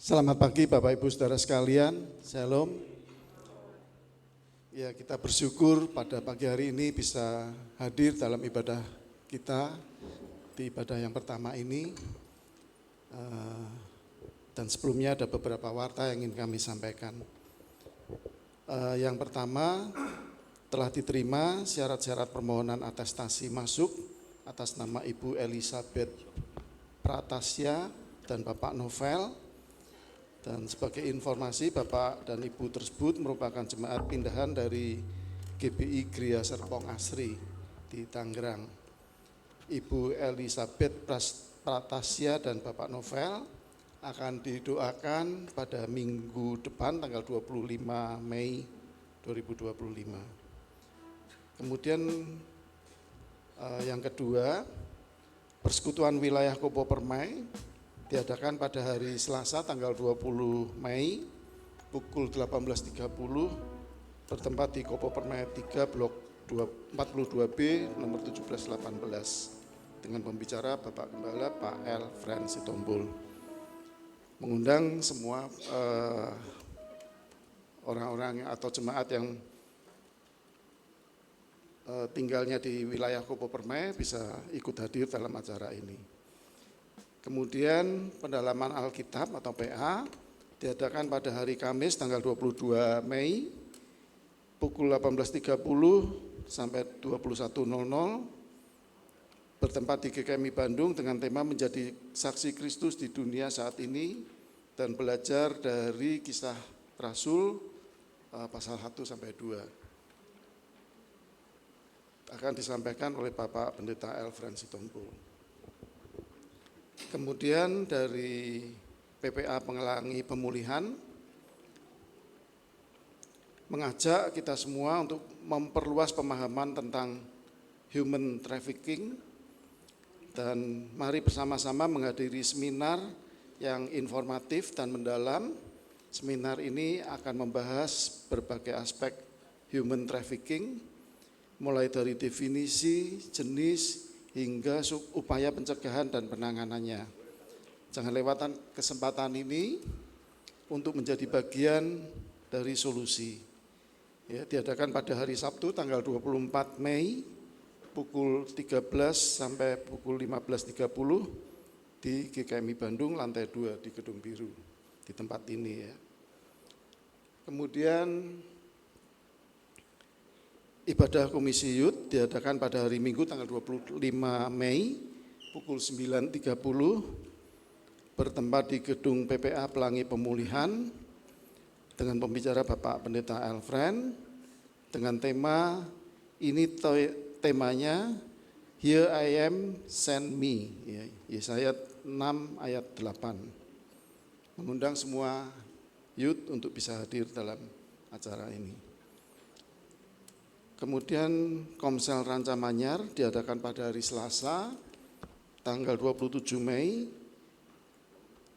Selamat pagi Bapak Ibu Saudara sekalian, Shalom. Ya, kita bersyukur pada pagi hari ini bisa hadir dalam ibadah kita di ibadah yang pertama ini. Dan sebelumnya ada beberapa warta yang ingin kami sampaikan. Yang pertama, telah diterima syarat-syarat permohonan atestasi masuk atas nama Ibu Elizabeth Pratasya dan Bapak Novel. Dan sebagai informasi, Bapak dan Ibu tersebut merupakan jemaat pindahan dari GBI Gria Serpong Asri di Tangerang. Ibu Elizabeth Pratasya dan Bapak Novel akan didoakan pada minggu depan tanggal 25 Mei 2025. Kemudian yang kedua, Persekutuan Wilayah Kopo Permai diadakan pada hari Selasa tanggal 20 Mei pukul 18.30 bertempat di Kopo Permai 3 Blok 42B nomor 1718 dengan pembicara Bapak Gembala Pak L. Fren Sitompul. Mengundang semua orang-orang atau jemaat yang tinggalnya di wilayah Kopo Permai bisa ikut hadir dalam acara ini. Kemudian pendalaman Alkitab atau PA diadakan pada hari Kamis tanggal 22 Mei pukul 18.30 sampai 21.00 bertempat di GKMI Bandung dengan tema menjadi saksi Kristus di dunia saat ini dan belajar dari Kisah Rasul pasal 1 sampai 2. Akan disampaikan oleh Bapak Pendeta L. Fren Sitompul. Kemudian dari PPA Pengelangi Pemulihan mengajak kita semua untuk memperluas pemahaman tentang human trafficking dan mari bersama-sama menghadiri seminar yang informatif dan mendalam. Seminar ini akan membahas berbagai aspek human trafficking mulai dari definisi, jenis, hingga upaya pencegahan dan penanganannya. Jangan lewatkan kesempatan ini untuk menjadi bagian dari solusi. Ya, diadakan pada hari Sabtu tanggal 24 Mei pukul 13 sampai pukul 15.30 di GKMI Bandung lantai 2 di Gedung Biru di tempat ini ya. Kemudian ibadah Komisi Yud diadakan pada hari Minggu tanggal 25 Mei pukul 9.30 bertempat di Gedung PPA Pelangi Pemulihan dengan pembicara Bapak Pendeta Alfred dengan tema ini temanya Here I Am Send Me, ya, Yesaya 6 ayat 8. Mengundang semua Yud untuk bisa hadir dalam acara ini. Kemudian Komsel Ranca Manyar diadakan pada hari Selasa tanggal 27 Mei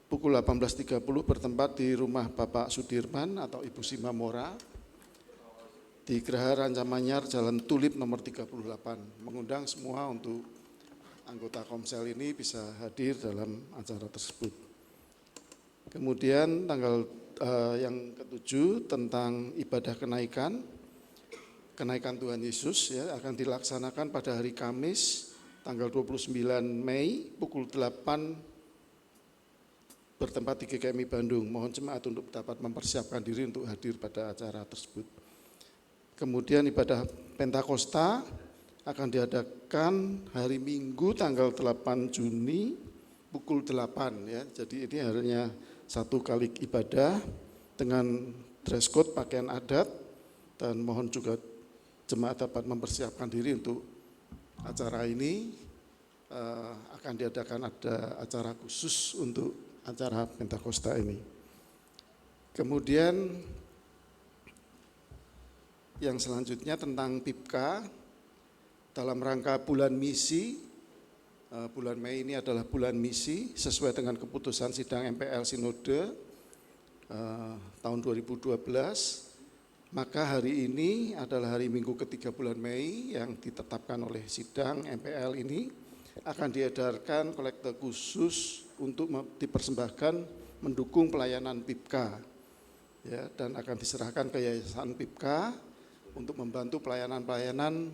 pukul 18.30 bertempat di rumah Bapak Sudirman atau Ibu Simamora di Geraha Ranca Manyar Jalan Tulip nomor 38. Mengundang semua untuk anggota Komsel ini bisa hadir dalam acara tersebut. Kemudian tanggal yang ketujuh tentang ibadah kenaikan Tuhan Yesus ya akan dilaksanakan pada hari Kamis tanggal 29 Mei pukul 8 bertempat di GKMI Bandung. Mohon jemaat untuk dapat mempersiapkan diri untuk hadir pada acara tersebut. Kemudian ibadah Pentakosta akan diadakan hari Minggu tanggal 8 Juni pukul 8 ya. Jadi ini hanya satu kali ibadah dengan dress code pakaian adat dan mohon juga jemaat dapat mempersiapkan diri untuk acara ini. Akan diadakan ada acara khusus untuk acara Pentakosta ini. Kemudian yang selanjutnya tentang PIPKA dalam rangka bulan misi. Bulan Mei ini adalah bulan misi sesuai dengan keputusan sidang MPL Sinode tahun 2012. Maka hari ini adalah hari Minggu ketiga bulan Mei yang ditetapkan oleh sidang MPL ini akan diedarkan kolekte khusus untuk dipersembahkan mendukung pelayanan PIPKA, ya, dan akan diserahkan ke Yayasan PIPKA untuk membantu pelayanan-pelayanan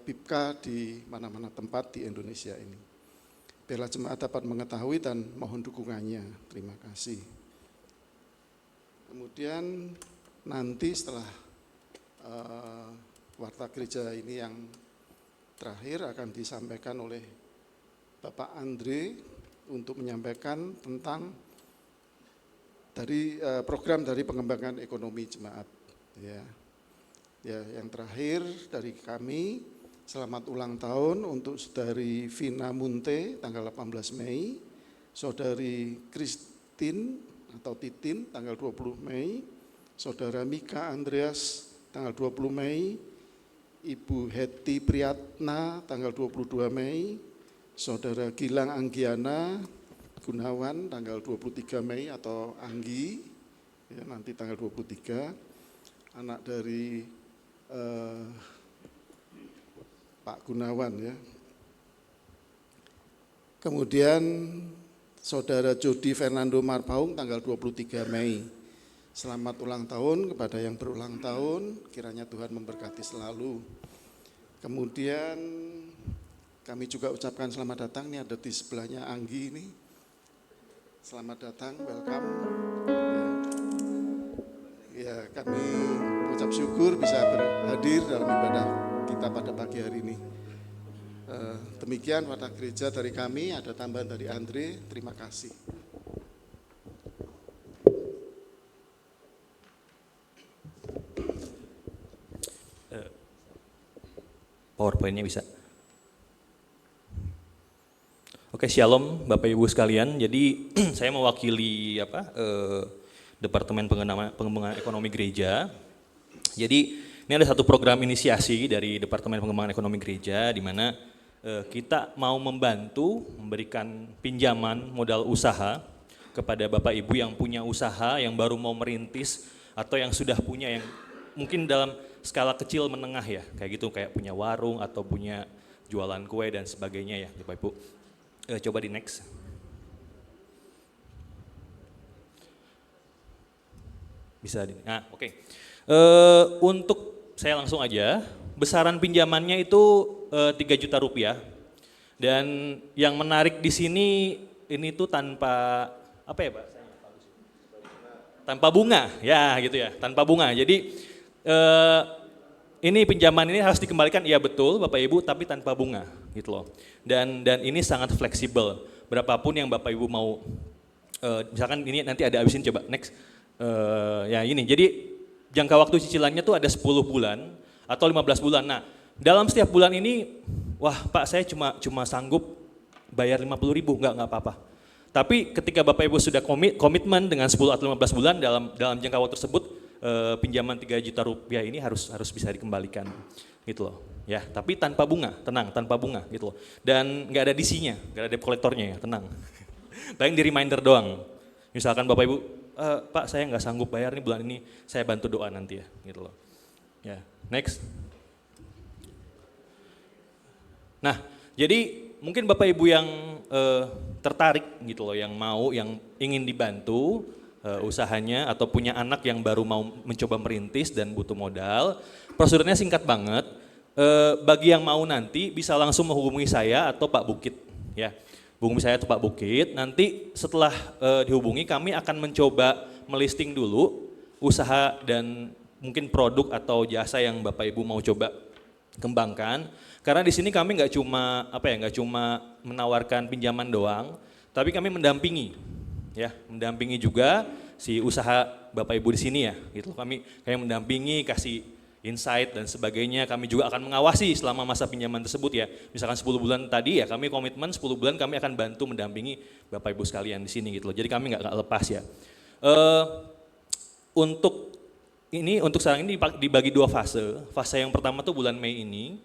PIPKA di mana-mana tempat di Indonesia ini. Biarlah jemaat dapat mengetahui dan mohon dukungannya. Terima kasih. Kemudian nanti setelah warta gereja ini yang terakhir akan disampaikan oleh Bapak Andre untuk menyampaikan tentang dari program dari pengembangan ekonomi jemaat. Ya, yang terakhir dari kami, selamat ulang tahun untuk Saudari Vina Munte tanggal 18 Mei, Saudari Christine atau Titin tanggal 20 Mei, Saudara Mika Andreas tanggal 20 Mei, Ibu Heti Priyatna tanggal 22 Mei, Saudara Gilang Anggiana Gunawan tanggal 23 Mei atau Anggi, ya, nanti tanggal 23, anak dari Pak Gunawan, ya. Kemudian Saudara Jody Fernando Marpaung tanggal 23 Mei. Selamat ulang tahun kepada yang berulang tahun, kiranya Tuhan memberkati selalu. Kemudian kami juga ucapkan selamat datang, ini ada di sebelahnya Anggi ini. Selamat datang, welcome. Ya, kami mengucap syukur bisa hadir dalam ibadah kita pada pagi hari ini. Demikian warta gereja dari kami, ada tambahan dari Andre, terima kasih. PowerPoint-nya bisa. Oke, shalom Bapak Ibu sekalian. Jadi saya mewakili Departemen Pengembangan Ekonomi Gereja. Jadi ini ada satu program inisiasi dari Departemen Pengembangan Ekonomi Gereja di mana kita mau membantu memberikan pinjaman modal usaha kepada Bapak Ibu yang punya usaha, yang baru mau merintis atau yang sudah punya, yang mungkin dalam skala kecil menengah ya, kayak gitu, kayak punya warung atau punya jualan kue dan sebagainya ya Bapak Ibu. Coba di next. Bisa di, nah oke. Untuk saya langsung aja, besaran pinjamannya itu 3 juta rupiah. Dan yang menarik di sini ini tuh tanpa apa ya Pak? Tanpa bunga, ya gitu ya, tanpa bunga. Jadi ini pinjaman ini harus dikembalikan, iya betul Bapak Ibu, tapi tanpa bunga gitu loh. Dan ini sangat fleksibel, berapapun yang Bapak Ibu mau, misalkan ini nanti ada abisin, coba next. Ya ini, jadi jangka waktu cicilannya tuh ada 10 bulan atau 15 bulan. Nah dalam setiap bulan ini, wah Pak saya cuma sanggup bayar 50.000, enggak apa-apa. Tapi ketika Bapak Ibu sudah komitmen dengan 10 atau 15 bulan dalam jangka waktu tersebut, pinjaman 3 juta rupiah ini harus bisa dikembalikan gitu loh. Ya, tapi tanpa bunga, tenang, tanpa bunga gitu loh. Dan nggak ada DC-nya, nggak ada debt collector-nya ya, tenang. Paling di reminder doang. Misalkan Bapak Ibu, Pak saya nggak sanggup bayar nih bulan ini, saya bantu doa nanti ya, gitu loh. Ya, next. Nah, jadi mungkin Bapak Ibu yang tertarik gitu loh, yang mau, yang ingin dibantu usahanya atau punya anak yang baru mau mencoba merintis dan butuh modal, prosedurnya singkat banget. Bagi yang mau nanti bisa langsung menghubungi saya atau Pak Bukit ya. Hubungi saya atau Pak Bukit, nanti setelah dihubungi kami akan mencoba melisting dulu usaha dan mungkin produk atau jasa yang Bapak Ibu mau coba kembangkan. Karena di sini kami nggak cuma menawarkan pinjaman doang, tapi kami mendampingi ya, mendampingi juga si usaha Bapak Ibu di sini ya, gitu. Kami mendampingi, kasih insight dan sebagainya. Kami juga akan mengawasi selama masa pinjaman tersebut ya. Misalkan 10 bulan tadi ya, kami komitmen 10 bulan kami akan bantu mendampingi Bapak Ibu sekalian di sini gitu loh. Jadi kami nggak lepas ya. Untuk sekarang ini dibagi 2 fase. Fase yang pertama tuh bulan Mei ini,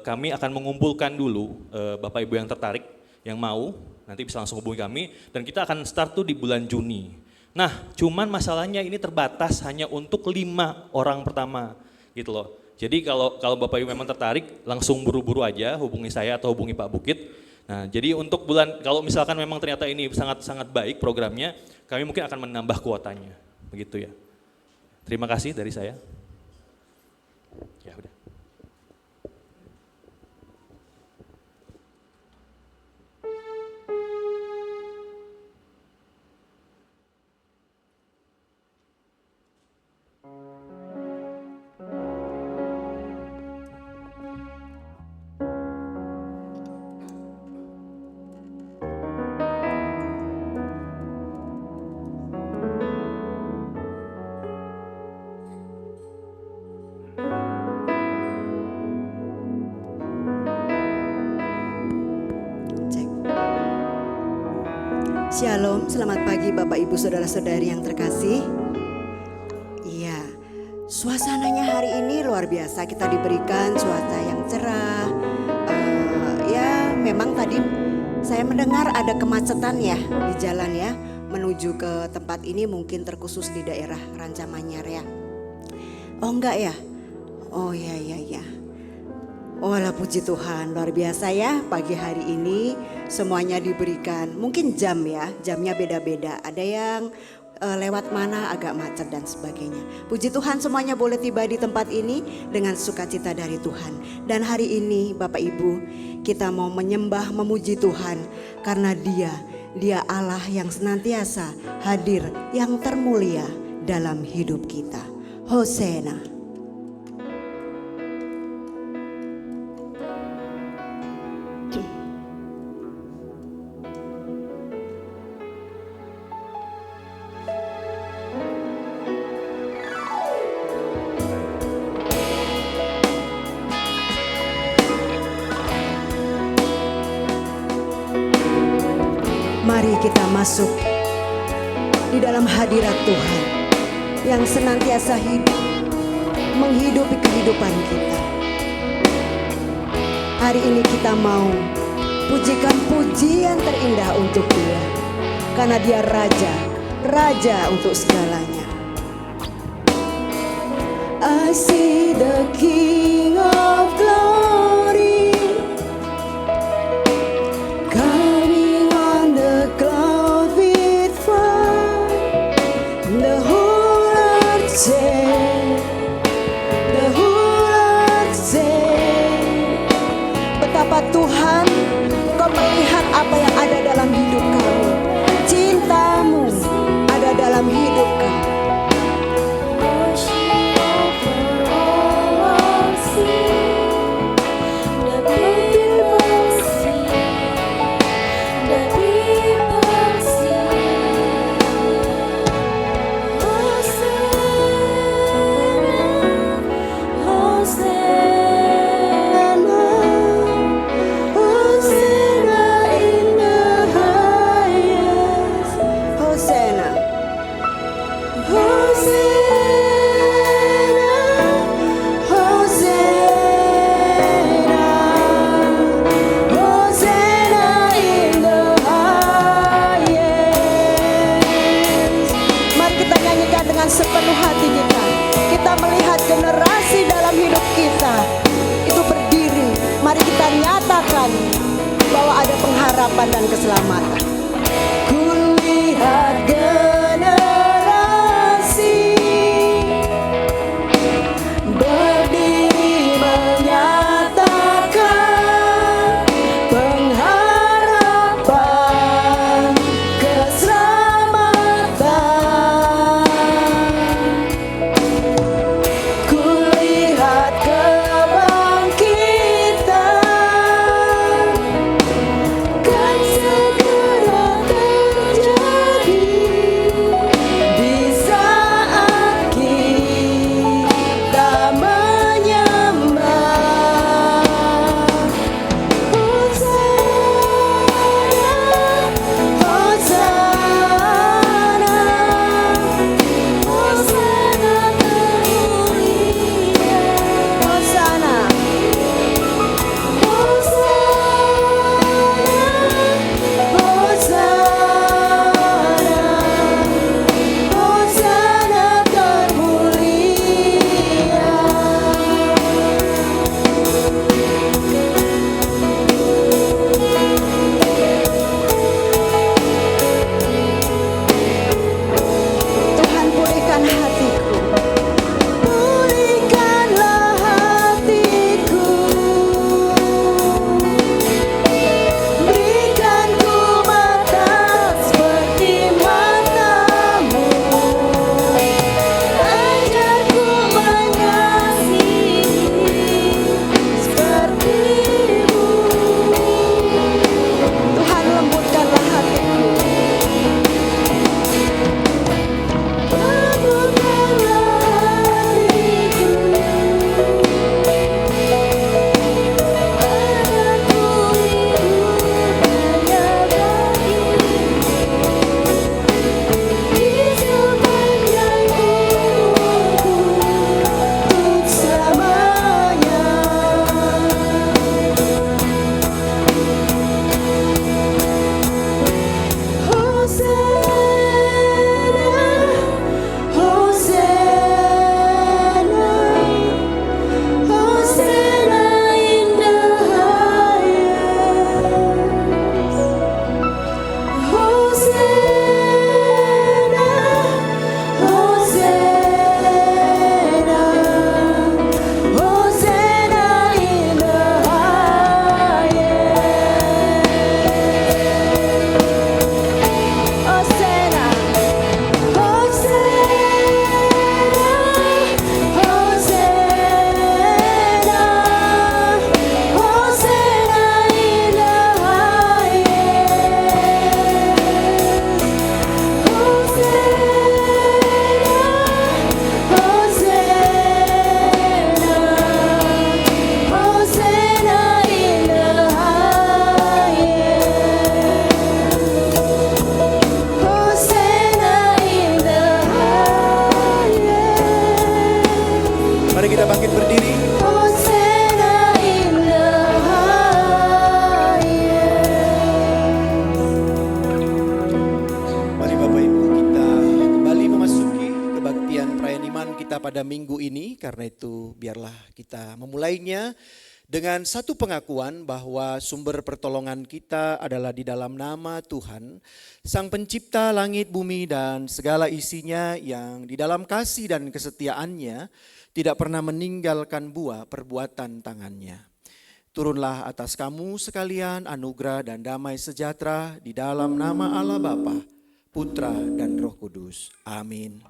kami akan mengumpulkan dulu Bapak Ibu yang tertarik, yang mau, nanti bisa langsung hubungi kami, dan kita akan start tuh di bulan Juni. Nah, cuman masalahnya ini terbatas hanya untuk 5 orang pertama, gitu loh. Jadi kalau Bapak Ibu memang tertarik, langsung buru-buru aja hubungi saya atau hubungi Pak Bukit. Nah, jadi untuk bulan, kalau misalkan memang ternyata ini sangat baik programnya, kami mungkin akan menambah kuotanya, begitu ya. Terima kasih dari saya. Ya udah. Shalom, selamat pagi Bapak Ibu Saudara-saudari yang terkasih. Iya, suasananya hari ini luar biasa. Kita diberikan suasana yang cerah. Ya, memang tadi saya mendengar ada kemacetan ya di jalan ya, menuju ke tempat ini mungkin terkhusus di daerah Rancamanyar ya. Oh enggak ya? Oh ya. Walah puji Tuhan, luar biasa ya pagi hari ini semuanya diberikan. Mungkin jamnya beda-beda. Ada yang lewat mana agak macet dan sebagainya. Puji Tuhan semuanya boleh tiba di tempat ini dengan sukacita dari Tuhan. Dan hari ini Bapak Ibu kita mau menyembah memuji Tuhan karena Dia Allah yang senantiasa hadir yang termulia dalam hidup kita. Hosana. Mari kita masuk di dalam hadirat Tuhan yang senantiasa hidup, menghidupi kehidupan kita. Hari ini kita mau pujikan pujian terindah untuk Dia, karena Dia Raja untuk segalanya. I see the King of Glory coming on the cloud with fire. The whole earth say, betapa Tuhan Kau melihat apa yang ada dalam hidup kamu. Cintamu ada dalam hidup kamu. Sepenuh hati kita melihat generasi dalam hidup kita itu berdiri. Mari kita nyatakan bahwa ada pengharapan dan keselamatan. Kulihat generasi berdiri menyatakan pengharapan keselamatan. Segera pada minggu ini, karena itu biarlah kita memulainya dengan satu pengakuan bahwa sumber pertolongan kita adalah di dalam nama Tuhan, Sang Pencipta langit, bumi, dan segala isinya, yang di dalam kasih dan kesetiaannya tidak pernah meninggalkan buah perbuatan tangannya. Turunlah atas kamu sekalian anugerah dan damai sejahtera di dalam nama Allah Bapa, Putra, dan Roh Kudus. Amin.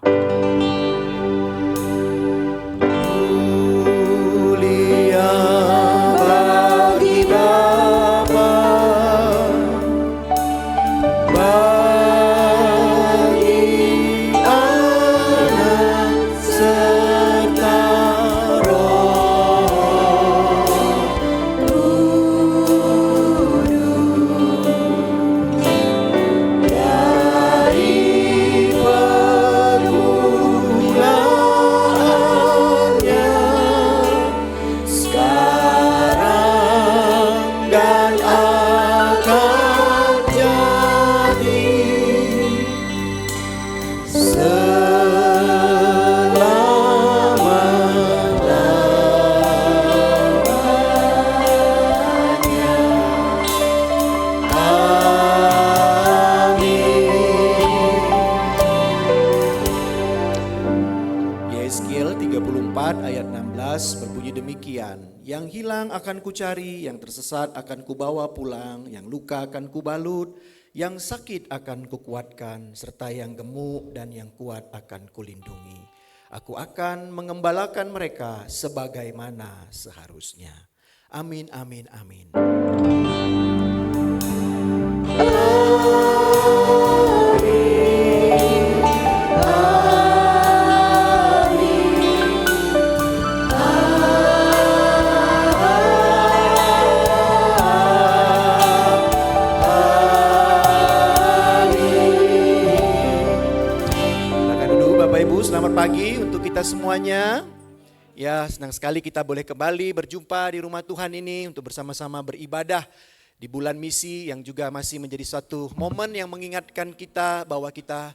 Yang hilang akan kucari, yang tersesat akan kubawa pulang, yang luka akan kubalut, yang sakit akan kukuatkan, serta yang gemuk dan yang kuat akan kulindungi. Aku akan mengembalakan mereka sebagaimana seharusnya. Amin, amin, amin. Selamat pagi untuk kita semuanya. Ya, senang sekali kita boleh kembali berjumpa di rumah Tuhan ini untuk bersama-sama beribadah di bulan misi, yang juga masih menjadi suatu momen yang mengingatkan kita bahwa kita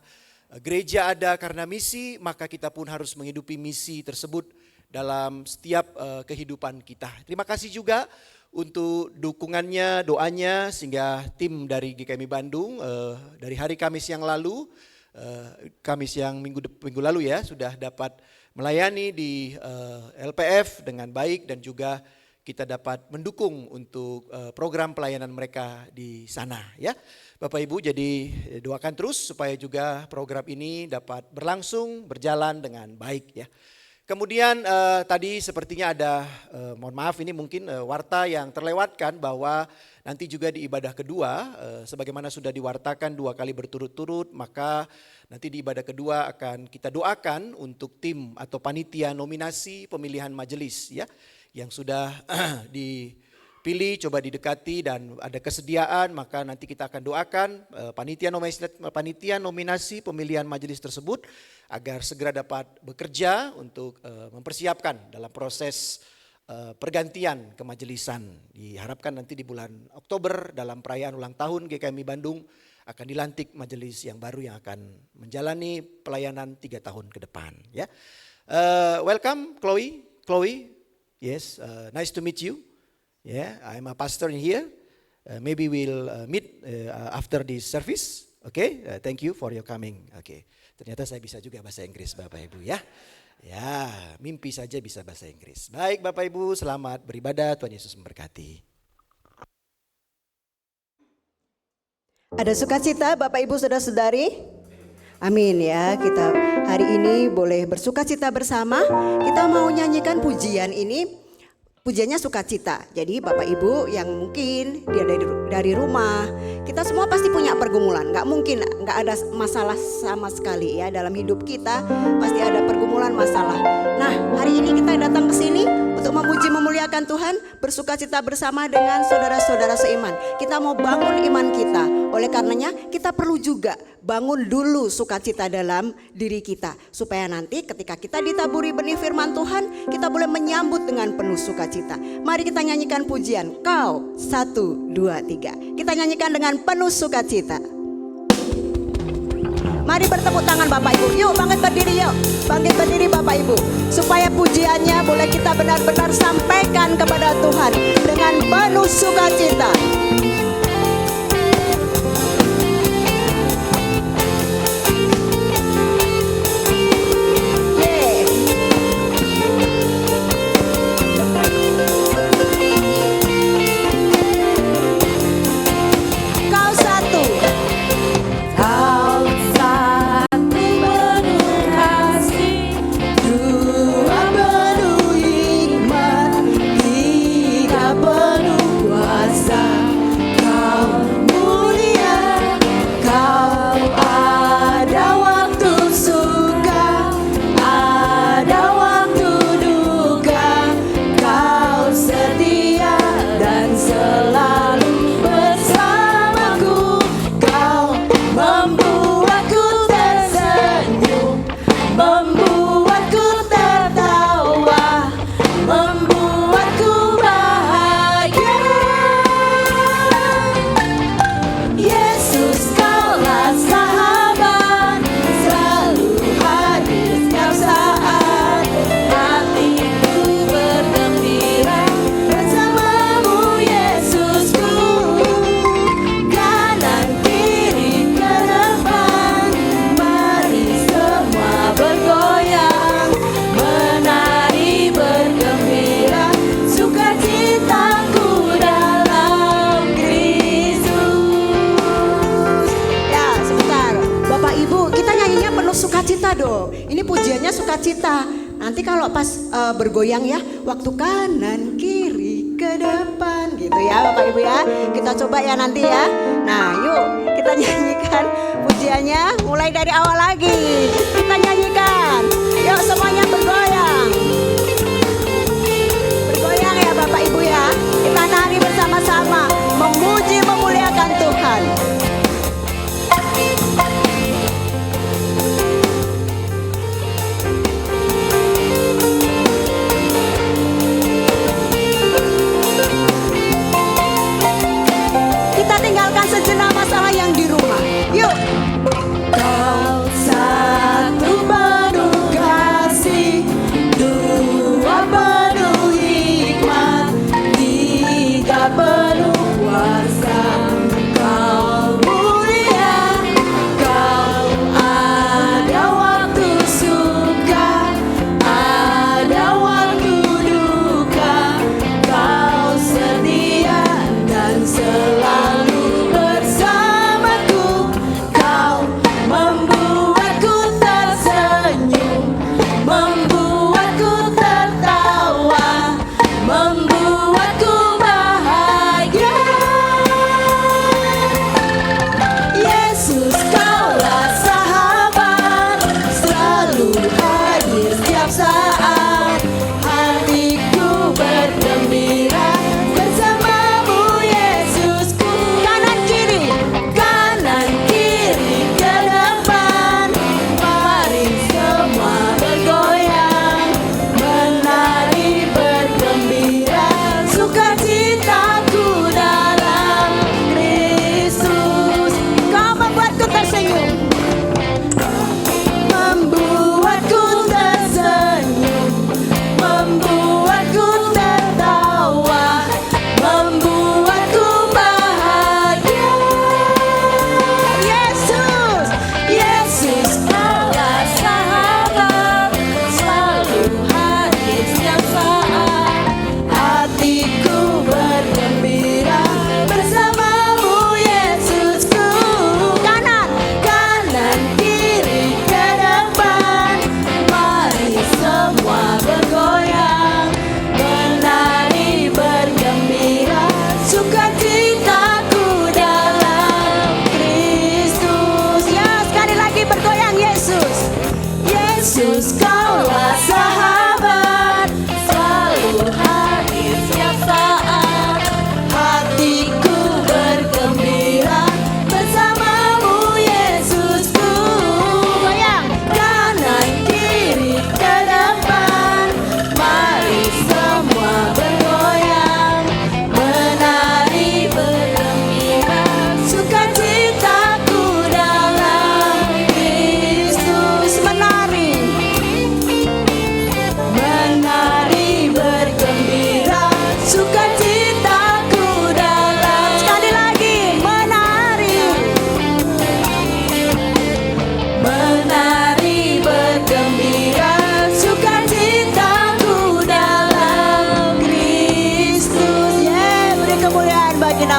gereja ada karena misi, maka kita pun harus menghidupi misi tersebut dalam setiap kehidupan kita. Terima kasih juga untuk dukungannya, doanya, sehingga tim dari GKMI Bandung dari hari Kamis yang lalu, Kamis yang minggu lalu ya, sudah dapat melayani di LPF dengan baik, dan juga kita dapat mendukung untuk program pelayanan mereka di sana ya. Bapak Ibu, jadi doakan terus supaya juga program ini dapat berlangsung, berjalan dengan baik ya. Kemudian tadi sepertinya ada, mohon maaf ini mungkin warta yang terlewatkan, bahwa nanti juga di ibadah kedua, sebagaimana sudah diwartakan 2 kali berturut-turut, maka nanti di ibadah kedua akan kita doakan untuk tim atau panitia nominasi pemilihan majelis ya, yang sudah dipilih, coba didekati dan ada kesediaan, maka nanti kita akan doakan panitia nominasi pemilihan majelis tersebut agar segera dapat bekerja untuk mempersiapkan dalam proses pergantian kemajelisan. Diharapkan nanti di bulan Oktober dalam perayaan ulang tahun GKMI Bandung akan dilantik majelis yang baru yang akan menjalani pelayanan 3 tahun ke depan ya. Welcome Chloe. Yes, nice to meet you. Yeah, I'm a pastor in here. Maybe we'll meet after this service. Okay, thank you for your coming. Okay, ternyata saya bisa juga bahasa Inggris Bapak Ibu ya. Ya, mimpi saja bisa bahasa Inggris. Baik Bapak Ibu, selamat beribadah, Tuhan Yesus memberkati. Ada sukacita Bapak Ibu Saudara-saudari? Amin ya, kita hari ini boleh bersukacita bersama. Kita mau nyanyikan pujian ini. Pujiannya sukacita. Jadi Bapak Ibu yang mungkin dia dari rumah, kita semua pasti punya pergumulan. Gak mungkin gak ada masalah sama sekali ya dalam hidup kita, pasti ada pergumulan masalah. Nah, hari ini kita datang ke sini untuk memuji memuliakan Tuhan, bersukacita bersama dengan saudara-saudara seiman. Kita mau bangun iman kita. Oleh karenanya kita perlu juga bangun dulu sukacita dalam diri kita, supaya nanti ketika kita ditaburi benih firman Tuhan, kita boleh menyambut dengan penuh sukacita. Mari kita nyanyikan pujian Kau 1, 2, 3. Kita nyanyikan dengan penuh sukacita. Mari Mari bertepuk tangan Bapak Ibu. Yuk bangkit berdiri yuk. Bangkit berdiri Bapak Ibu. Supaya pujiannya boleh kita benar-benar sampaikan kepada Tuhan dengan penuh sukacita. Sukacita. Nanti kalau pas bergoyang ya, waktu kanan kiri ke depan gitu ya Bapak Ibu ya. Kita coba ya nanti ya. Nah yuk kita nyanyikan pujiannya mulai dari awal lagi. Kita nyanyikan. Yuk semuanya bergoyang. Bergoyang ya Bapak Ibu ya. Kita nari bersama-sama memuji memuliakan Tuhan. Tinggalkan sejenak masalah yang di rumah. Yuk. Kau satu penuh kasih, dua penuh hikmat, tiga penuh kuasa. Kau mulia, kau ada waktu suka, ada waktu duka. Kau setia dan selalu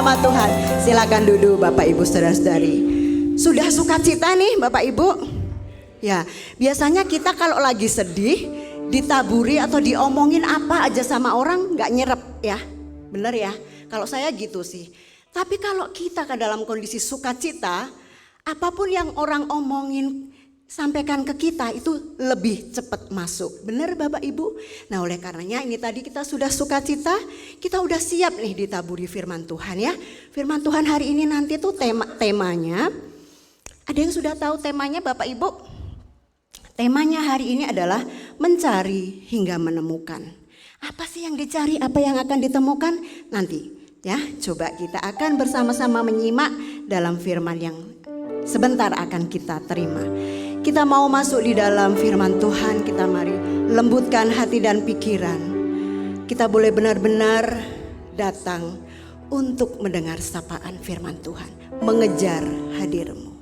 nama Tuhan. Silakan duduk Bapak Ibu saudara-saudari. Sudah sukacita nih Bapak Ibu? Ya, biasanya kita kalau lagi sedih ditaburi atau diomongin apa aja sama orang nggak nyerep ya. Bener ya? Kalau saya gitu sih. Tapi kalau kita ke dalam kondisi sukacita, apapun yang orang omongin sampaikan ke kita itu lebih cepat masuk. Benar Bapak Ibu? Nah oleh karenanya ini tadi kita sudah sukacita, kita udah siap nih ditaburi firman Tuhan ya. Firman Tuhan hari ini nanti tuh temanya, ada yang sudah tahu temanya Bapak Ibu? Temanya hari ini adalah mencari hingga menemukan. Apa sih yang dicari, apa yang akan ditemukan? Nanti ya coba kita akan bersama-sama menyimak dalam firman yang sebentar akan kita terima. Kita mau masuk di dalam firman Tuhan, kita mari lembutkan hati dan pikiran. Kita boleh benar-benar datang untuk mendengar sapaan firman Tuhan, mengejar hadir-Mu.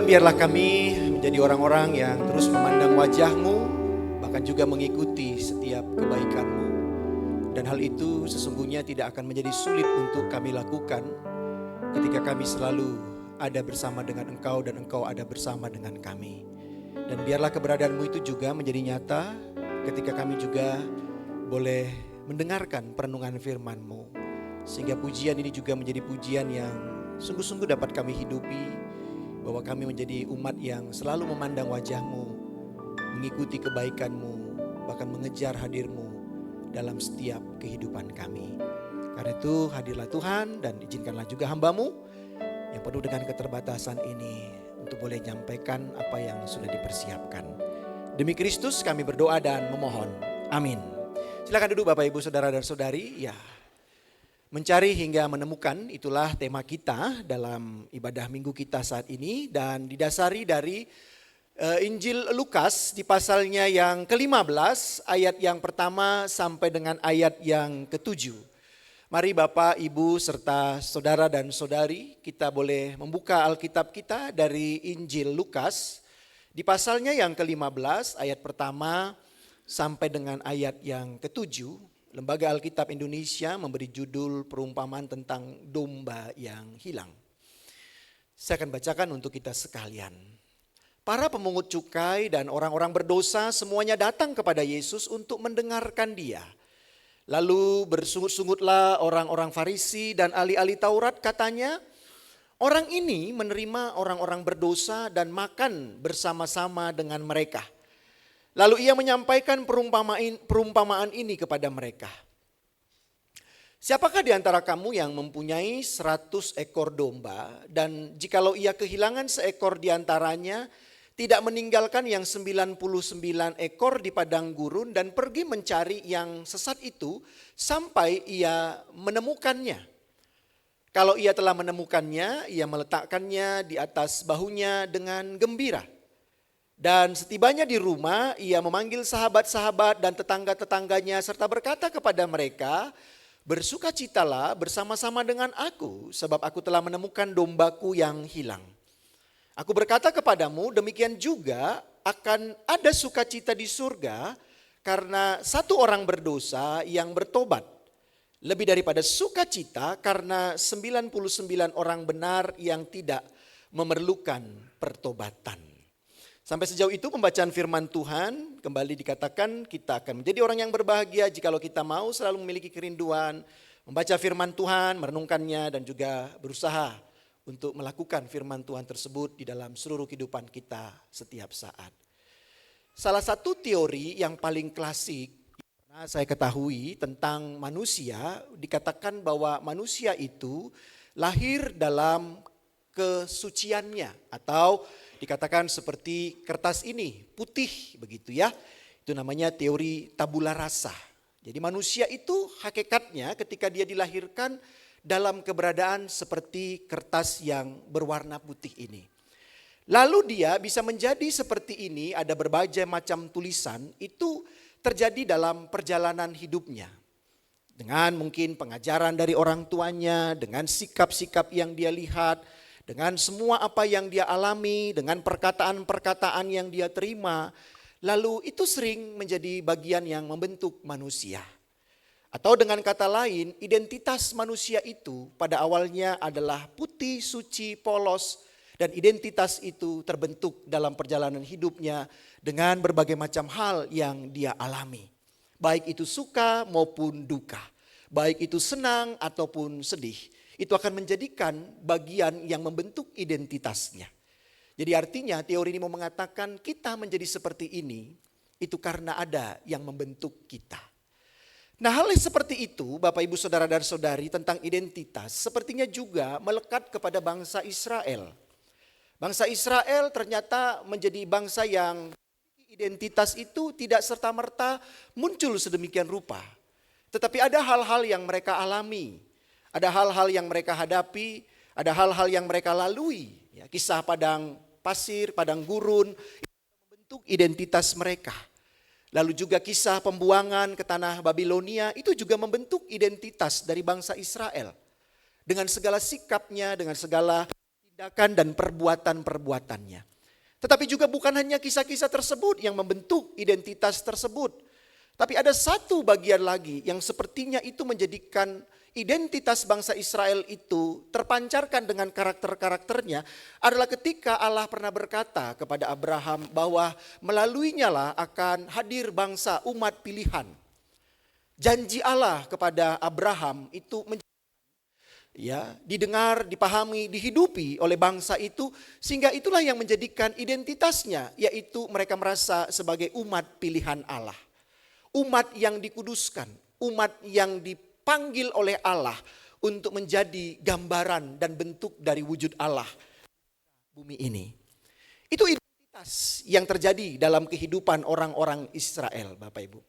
Tuhan, biarlah kami menjadi orang-orang yang terus memandang wajah-Mu, bahkan juga mengikuti setiap kebaikan-Mu. Dan hal itu sesungguhnya tidak akan menjadi sulit untuk kami lakukan ketika kami selalu ada bersama dengan Engkau dan Engkau ada bersama dengan kami. Dan biarlah keberadaan-Mu itu juga menjadi nyata ketika kami juga boleh mendengarkan perenungan firman-Mu. Sehingga pujian ini juga menjadi pujian yang sungguh-sungguh dapat kami hidupi, bahwa kami menjadi umat yang selalu memandang wajah-Mu, mengikuti kebaikan-Mu, bahkan mengejar hadir-Mu dalam setiap kehidupan kami. Karena itu hadirlah Tuhan dan izinkanlah juga hamba-Mu yang penuh dengan keterbatasan ini untuk boleh menyampaikan apa yang sudah dipersiapkan. Demi Kristus kami berdoa dan memohon. Amin. Silakan duduk Bapak Ibu Saudara dan Saudari. Ya. Mencari hingga menemukan, itulah tema kita dalam ibadah minggu kita saat ini. Dan didasari dari Injil Lukas di pasalnya yang ke-15, ayat yang pertama sampai dengan ayat yang ke-7. Mari Bapak, Ibu, serta saudara dan saudari, kita boleh membuka Alkitab kita dari Injil Lukas. Di pasalnya yang ke-15, ayat pertama sampai dengan ayat yang ke-7. Lembaga Alkitab Indonesia memberi judul perumpamaan tentang domba yang hilang. Saya akan bacakan untuk kita sekalian. Para pemungut cukai dan orang-orang berdosa semuanya datang kepada Yesus untuk mendengarkan Dia. Lalu bersungut-sungutlah orang-orang Farisi dan ahli-ahli Taurat, katanya, orang ini menerima orang-orang berdosa dan makan bersama-sama dengan mereka. Lalu ia menyampaikan perumpamaan ini kepada mereka. Siapakah di antara kamu yang mempunyai 100 ekor domba dan jikalau ia kehilangan seekor di antaranya, tidak meninggalkan yang 99 ekor di padang gurun dan pergi mencari yang sesat itu sampai ia menemukannya. Kalau ia telah menemukannya, ia meletakkannya di atas bahunya dengan gembira. Dan setibanya di rumah, ia memanggil sahabat-sahabat dan tetangga-tetangganya serta berkata kepada mereka, bersukacitalah bersama-sama dengan aku, sebab aku telah menemukan dombaku yang hilang. Aku berkata kepadamu, demikian juga akan ada sukacita di surga karena satu orang berdosa yang bertobat, lebih daripada sukacita karena 99 orang benar yang tidak memerlukan pertobatan. Sampai sejauh itu pembacaan firman Tuhan, kembali dikatakan kita akan menjadi orang yang berbahagia jikalau kita mau selalu memiliki kerinduan, membaca firman Tuhan, merenungkannya dan juga berusaha untuk melakukan firman Tuhan tersebut di dalam seluruh kehidupan kita setiap saat. Salah satu teori yang paling klasik yang saya ketahui tentang manusia, dikatakan bahwa manusia itu lahir dalam kesuciannya atau dikatakan seperti kertas ini, putih begitu ya. Itu namanya teori tabula rasa. Jadi manusia itu hakikatnya ketika dia dilahirkan dalam keberadaan seperti kertas yang berwarna putih ini. Lalu dia bisa menjadi seperti ini, ada berbagai macam tulisan, itu terjadi dalam perjalanan hidupnya. Dengan mungkin pengajaran dari orang tuanya, dengan sikap-sikap yang dia lihat, dengan semua apa yang dia alami, dengan perkataan-perkataan yang dia terima, lalu itu sering menjadi bagian yang membentuk manusia. Atau dengan kata lain, identitas manusia itu pada awalnya adalah putih, suci, polos, dan identitas itu terbentuk dalam perjalanan hidupnya dengan berbagai macam hal yang dia alami. Baik itu suka maupun duka, baik itu senang ataupun sedih. Itu akan menjadikan bagian yang membentuk identitasnya. Jadi artinya teori ini mau mengatakan kita menjadi seperti ini, itu karena ada yang membentuk kita. Nah hal seperti itu Bapak Ibu Saudara dan Saudari tentang identitas sepertinya juga melekat kepada bangsa Israel. Bangsa Israel ternyata menjadi bangsa yang identitas itu tidak serta-merta muncul sedemikian rupa. Tetapi ada hal-hal yang mereka alami. Ada hal-hal yang mereka hadapi, ada hal-hal yang mereka lalui. Ya, kisah padang pasir, padang gurun, itu membentuk identitas mereka. Lalu juga kisah pembuangan ke tanah Babilonia, itu juga membentuk identitas dari bangsa Israel. Dengan segala sikapnya, dengan segala tindakan dan perbuatan-perbuatannya. Tetapi juga bukan hanya kisah-kisah tersebut yang membentuk identitas tersebut. Tapi ada satu bagian lagi yang sepertinya itu menjadikan identitas bangsa Israel itu terpancarkan dengan karakter-karakternya adalah ketika Allah pernah berkata kepada Abraham bahwa melaluinya lah akan hadir bangsa umat pilihan. Janji Allah kepada Abraham itu didengar, dipahami, dihidupi oleh bangsa itu, sehingga itulah yang menjadikan identitasnya, yaitu mereka merasa sebagai umat pilihan Allah. Umat yang dikuduskan, umat yang dipanggil oleh Allah untuk menjadi gambaran dan bentuk dari wujud Allah bumi ini. Itu identitas yang terjadi dalam kehidupan orang-orang Israel, Bapak Ibu.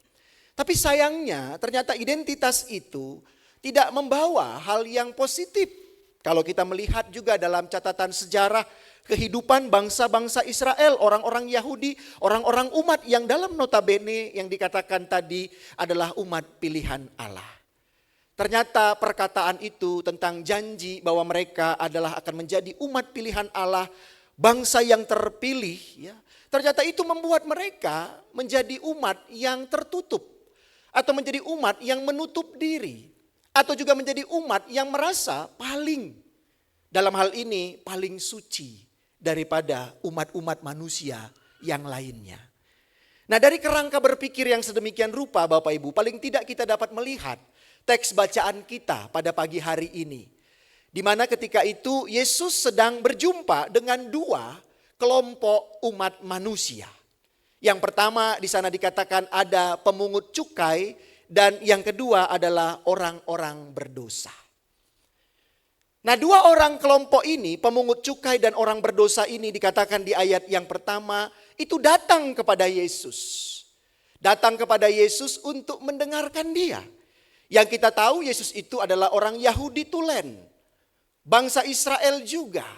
Tapi sayangnya ternyata identitas itu tidak membawa hal yang positif. Kalau kita melihat juga dalam catatan sejarah kehidupan bangsa-bangsa Israel, orang-orang Yahudi, orang-orang umat yang dalam notabene yang dikatakan tadi adalah umat pilihan Allah. Ternyata perkataan itu tentang janji bahwa mereka adalah akan menjadi umat pilihan Allah, bangsa yang terpilih, ternyata itu membuat mereka menjadi umat yang tertutup, atau menjadi umat yang menutup diri, atau juga menjadi umat yang merasa paling, dalam hal ini paling suci daripada umat-umat manusia yang lainnya. Nah, dari kerangka berpikir yang sedemikian rupa Bapak Ibu, paling tidak kita dapat melihat teks bacaan kita pada pagi hari ini. Di mana ketika itu Yesus sedang berjumpa dengan dua kelompok umat manusia. Yang pertama di sana dikatakan ada pemungut cukai, dan yang kedua adalah orang-orang berdosa. Nah, dua orang kelompok ini, pemungut cukai dan orang berdosa ini dikatakan di ayat yang pertama itu datang kepada Yesus. Datang kepada Yesus untuk mendengarkan dia. Yang kita tahu Yesus itu adalah orang Yahudi tulen. Bangsa Israel juga.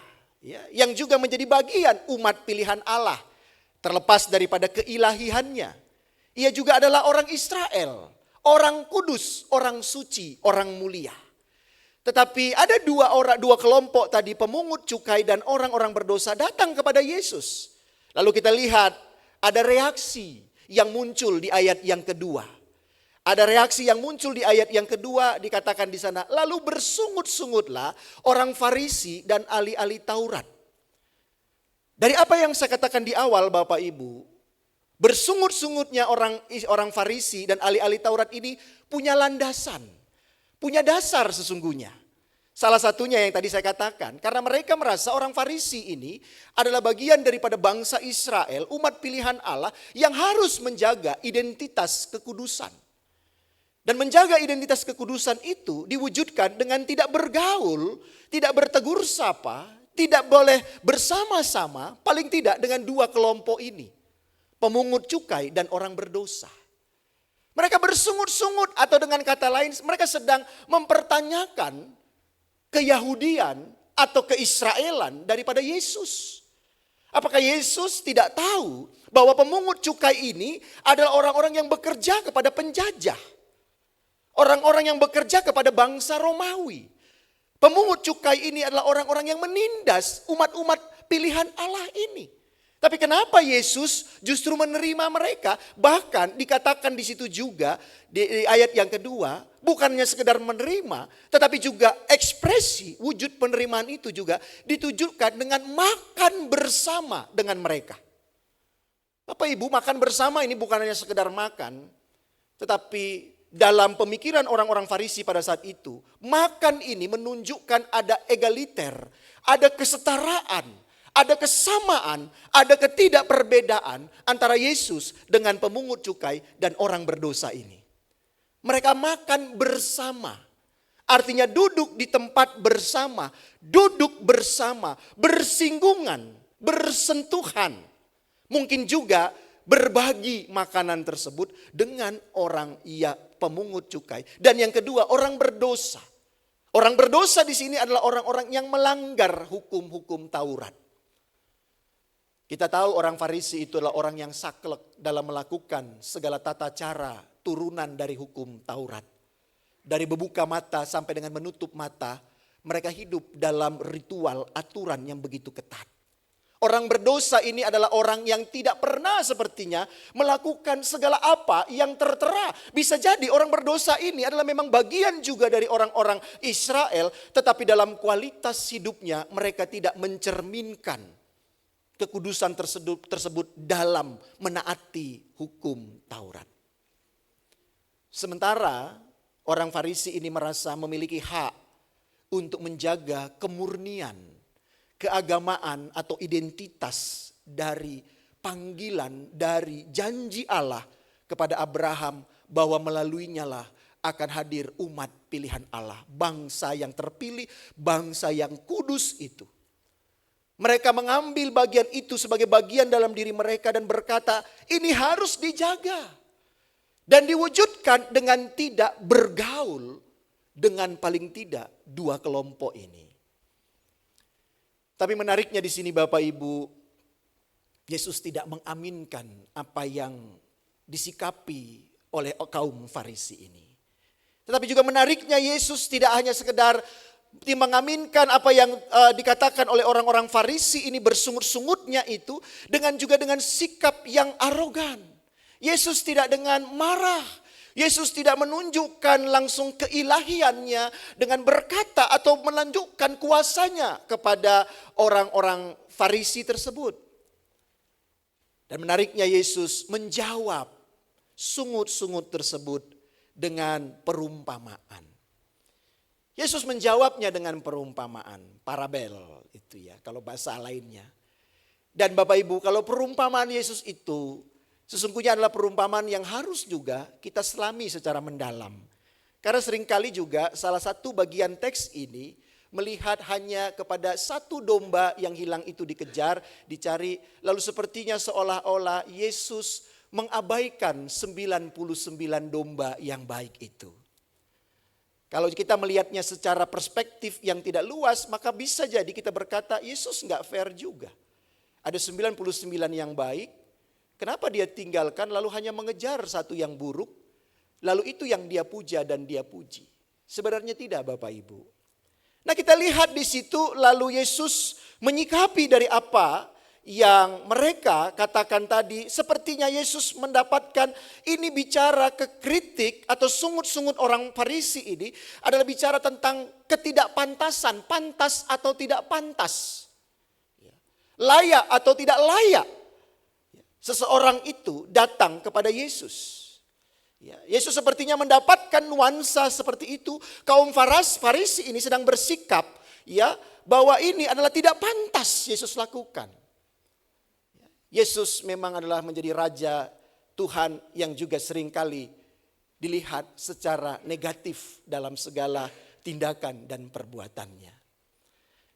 Yang juga menjadi bagian umat pilihan Allah. Terlepas daripada keilahiannya. Ia juga adalah orang Israel. Orang kudus, orang suci, orang mulia. Tetapi ada dua kelompok tadi, pemungut cukai dan orang-orang berdosa datang kepada Yesus. Lalu kita lihat ada reaksi yang muncul di ayat yang kedua. Ada reaksi yang muncul di ayat yang kedua, dikatakan di sana, lalu bersungut-sungutlah orang Farisi dan ahli-ahli Taurat. Dari apa yang saya katakan di awal Bapak Ibu, bersungut-sungutnya orang Farisi dan ahli-ahli Taurat ini punya landasan, punya dasar sesungguhnya. Salah satunya yang tadi saya katakan, karena mereka merasa orang Farisi ini adalah bagian daripada bangsa Israel, umat pilihan Allah yang harus menjaga identitas kekudusan. Dan menjaga identitas kekudusan itu diwujudkan dengan tidak bergaul, tidak bertegur sapa, tidak boleh bersama-sama, paling tidak dengan dua kelompok ini. Pemungut cukai dan orang berdosa. Mereka bersungut-sungut, atau dengan kata lain mereka sedang mempertanyakan keyahudian atau keisraelan daripada Yesus. Apakah Yesus tidak tahu bahwa pemungut cukai ini adalah orang-orang yang bekerja kepada penjajah? Orang-orang yang bekerja kepada bangsa Romawi. Pemungut cukai ini adalah orang-orang yang menindas umat-umat pilihan Allah ini. Tapi kenapa Yesus justru menerima mereka? Bahkan dikatakan di situ juga di ayat yang kedua, bukannya sekedar menerima, tetapi juga ekspresi wujud penerimaan itu juga ditujukan dengan makan bersama dengan mereka. Bapak Ibu, makan bersama ini bukan hanya sekedar makan, tetapi dalam pemikiran orang-orang Farisi pada saat itu, makan ini menunjukkan ada egaliter, ada kesetaraan, ada kesamaan, ada ketidakperbedaan antara Yesus dengan pemungut cukai dan orang berdosa ini. Mereka makan bersama, artinya duduk di tempat bersama, duduk bersama, bersinggungan, bersentuhan. Mungkin juga berbagi makanan tersebut dengan orang pemungut cukai. Dan yang kedua, orang berdosa. Orang berdosa di sini adalah orang-orang yang melanggar hukum-hukum Taurat. Kita tahu orang Farisi itu adalah orang yang saklek dalam melakukan segala tata cara turunan dari hukum Taurat. Dari berbuka mata sampai dengan menutup mata, mereka hidup dalam ritual aturan yang begitu ketat. Orang berdosa ini adalah orang yang tidak pernah sepertinya melakukan segala apa yang tertera. Bisa jadi orang berdosa ini adalah memang bagian juga dari orang-orang Israel, tetapi dalam kualitas hidupnya mereka tidak mencerminkan kekudusan tersebut dalam menaati hukum Taurat. Sementara orang Farisi ini merasa memiliki hak untuk menjaga kemurnian, keagamaan atau identitas dari panggilan, dari janji Allah kepada Abraham bahwa melaluinya lah akan hadir umat pilihan Allah. Bangsa yang terpilih, bangsa yang kudus itu. Mereka mengambil bagian itu sebagai bagian dalam diri mereka dan berkata, ini harus dijaga. Dan diwujudkan dengan tidak bergaul dengan paling tidak dua kelompok ini. Tapi menariknya di sini Bapak Ibu, Yesus tidak mengaminkan apa yang disikapi oleh kaum Farisi ini. Tetapi juga menariknya Yesus tidak hanya sekedar mengaminkan apa yang dikatakan oleh orang-orang Farisi ini bersungut-sungutnya itu, dengan sikap yang arogan. Yesus tidak dengan marah. Yesus tidak menunjukkan langsung keilahiannya dengan berkata atau menunjukkan kuasanya kepada orang-orang Farisi tersebut. Dan menariknya Yesus menjawab sungut-sungut tersebut dengan perumpamaan. Yesus menjawabnya dengan perumpamaan, parabel itu ya kalau bahasa lainnya. Dan Bapak Ibu, kalau perumpamaan Yesus itu sesungguhnya adalah perumpamaan yang harus juga kita selami secara mendalam. Karena seringkali juga salah satu bagian teks ini melihat hanya kepada satu domba yang hilang itu dikejar, dicari. Lalu sepertinya seolah-olah Yesus mengabaikan 99 domba yang baik itu. Kalau kita melihatnya secara perspektif yang tidak luas, maka bisa jadi kita berkata Yesus nggak fair juga. Ada 99 yang baik. Kenapa dia tinggalkan lalu hanya mengejar satu yang buruk, lalu itu yang dia puja dan dia puji. Sebenarnya tidak Bapak Ibu. Nah kita lihat di situ lalu Yesus menyikapi dari apa yang mereka katakan tadi. Sepertinya Yesus mendapatkan ini bicara kekritik atau sungut-sungut orang Farisi ini adalah bicara tentang ketidakpantasan, pantas atau tidak pantas. Layak atau tidak layak. Seseorang itu datang kepada Yesus. Yesus sepertinya mendapatkan nuansa seperti itu. Kaum Farisi ini sedang bersikap bahwa ini adalah tidak pantas Yesus lakukan. Yesus memang adalah menjadi raja Tuhan yang juga seringkali dilihat secara negatif dalam segala tindakan dan perbuatannya.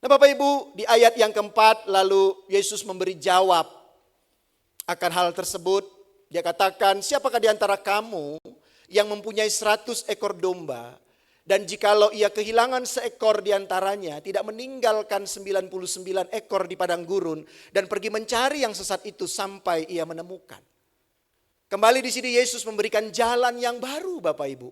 Nah Bapak Ibu, di ayat yang keempat lalu Yesus memberi jawab akan hal tersebut. Dia katakan, siapakah di antara kamu yang mempunyai 100 ekor domba, dan jikalau ia kehilangan seekor di antaranya, tidak meninggalkan 99 ekor di padang gurun dan pergi mencari yang sesat itu sampai ia menemukan. Kembali di sini Yesus memberikan jalan yang baru Bapak Ibu.